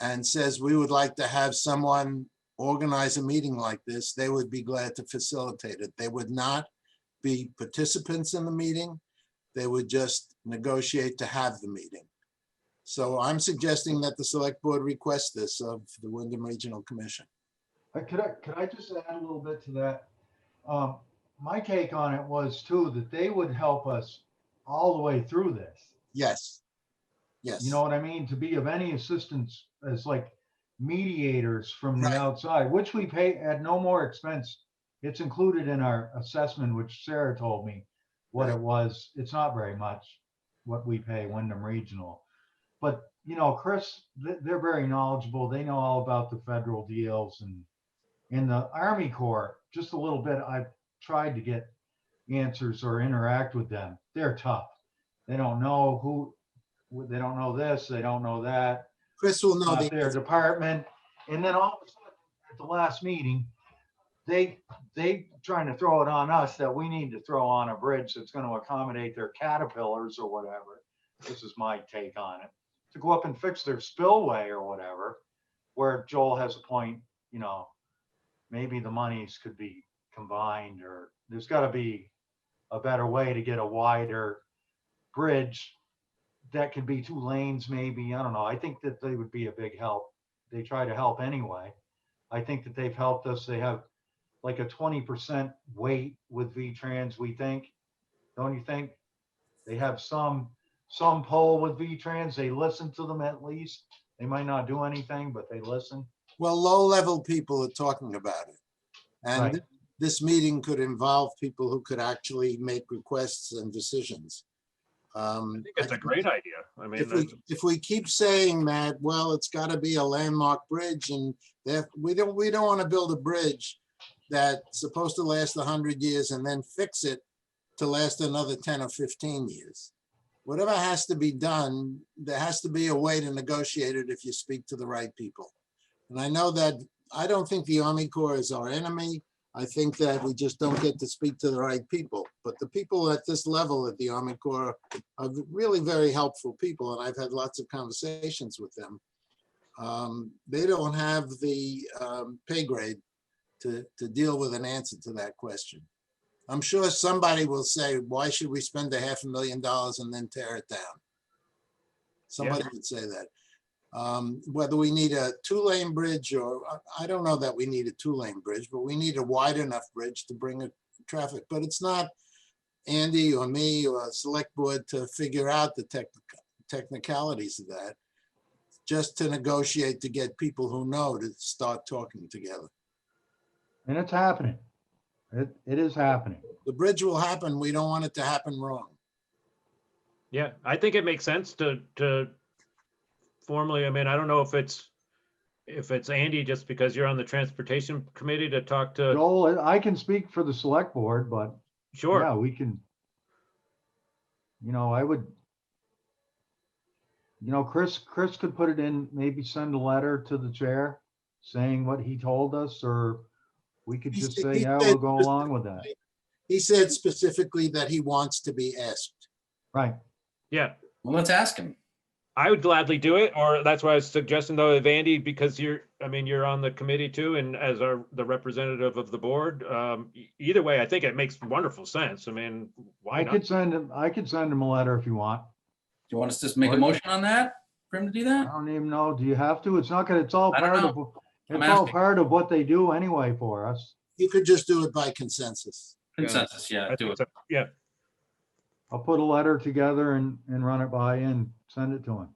and says, we would like to have someone organize a meeting like this, they would be glad to facilitate it. They would not be participants in the meeting. They would just negotiate to have the meeting. So I'm suggesting that the select board request this of the Wyndham Regional Commission. Could I just add a little bit to that? My take on it was too, that they would help us all the way through this. Yes. Yes. You know what I mean? To be of any assistance as like mediators from the Right. outside, which we pay at no more expense. It's included in our assessment, which Sarah told me what it was. It's not very much what we pay Wyndham Regional. But, you know, Chris, they're very knowledgeable. They know all about the federal deals, and in the Army Corps, just a little bit, I've tried to get answers or interact with them. They're tough. They don't know they don't know this, they don't know that. Chris will know Not their the, department. And then all of a sudden, at the last meeting, they trying to throw it on us that we need to throw on a bridge that's going to accommodate their caterpillars or whatever. This is my take on it. To go up and fix their spillway or whatever, where Joel has a point, you know, maybe the monies could be combined, or there's got to be a better way to get a wider bridge that could be 2 lanes, maybe. I don't know. I think that they would be a big help. They try to help anyway. I think that they've helped us. They have like a 20% weight with V-Trans, we think. Don't you think? They have some pull with V-Trans. They listen to them at least. They might not do anything, but they listen. well, low-level people are talking about it. And Right. this meeting could involve people who could actually make requests and decisions. I think it's a great idea. I mean, If we keep saying that, well, it's got to be a landmark bridge, and that we don't want to build a bridge that's supposed to last 100 years and then fix it to last another 10 or 15 years. Whatever has to be done, there has to be a way to negotiate it if you speak to the right people. And I know that I don't think the Army Corps is our enemy. I think that we just don't get to speak to the right people. But the people at this level at the Army Corps are really very helpful people, and I've had lots of conversations with them. They don't have the pay grade to deal with an answer to that question. I'm sure somebody will say, why should we spend $500,000 and then tear it down? Somebody would say that. Whether we need a 2-lane bridge, or I don't know that we need a 2-lane bridge, but we need a wide enough bridge to bring a traffic. But it's not Andy or me or select board to figure out the technicalities of that, just to negotiate to get people who know to start talking together. And it's happening. It is happening. The bridge will happen. We don't want it to happen wrong. yeah, I think it makes sense to formally, I mean, I don't know if it's Andy, just because you're on the transportation committee, to talk to, Joel, I can speak for the select board, but sure. yeah, we can. You know, I would. You know, Chris could put it in, maybe send a letter to the chair saying what he told us, or we could He just said- say, he yeah, said we'll go along with that. He said specifically that he wants to be asked. Right. Yeah, Well, let's ask him. I would gladly do it, or that's why I was suggesting though, if Andy, because you're on the committee too, and as the representative of the board, either way, I think it makes wonderful sense. I mean, why I not? could send him a letter if you want. Do you want us to just make a motion on that for him to do I that? don't even know. Do you have to? It's not gonna, it's all I don't part of, know. it's I'm all asking. part of what they do anyway for us. You could just do it by consensus. Consensus, yeah, I do think it. so. Yeah, I'll put a letter together and run it by you and send it to him.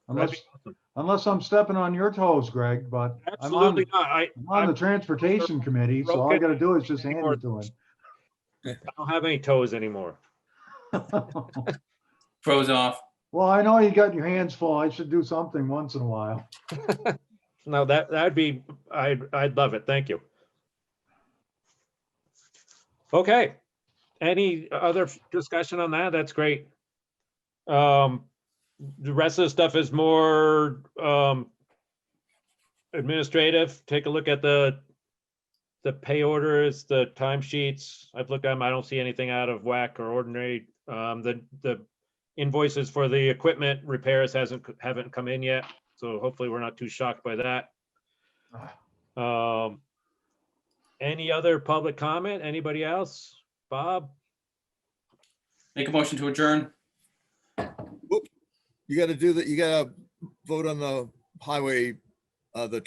that'd Unless, be awesome. unless I'm stepping on your toes, Greg, but I'm on, Absolutely not. I'm on the transportation committee, so all I gotta do is just hand it to him. I don't have any toes anymore. Froze off. Well, I know you got your hands full. I should do something once in a while. No, that'd be, I'd love it. Thank you. Okay. Any other discussion on that? That's great. The rest of the stuff is more administrative. Take a look at the pay orders, the timesheets. I've looked at them. I don't see anything out of whack or ordinary. The invoices for the equipment repairs haven't come in yet, so hopefully we're not too shocked by that. Any other public comment? Anybody else? Bob? Make a motion to adjourn. You gotta do that, you gotta vote on the highway, the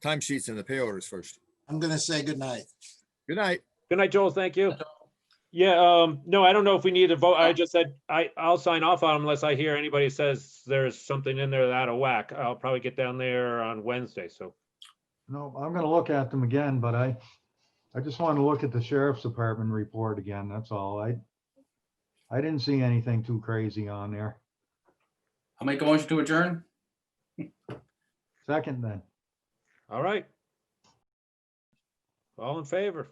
timesheets and the pay orders first. I'm gonna say goodnight. Good night. Good night, Joel. Thank you. Yeah, no, I don't know if we need to vote. I just said, I'll sign off on them unless I hear anybody says there's something in there out of whack. I'll probably get down there on Wednesday, so. No, I'm gonna look at them again, but I just want to look at the sheriff's department report again. That's all. I didn't see anything too crazy on there. I'll make a motion to adjourn. Second then. All right. All in favor?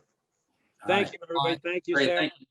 All Thank you, everybody. Thank you, Great, Sarah. thank you.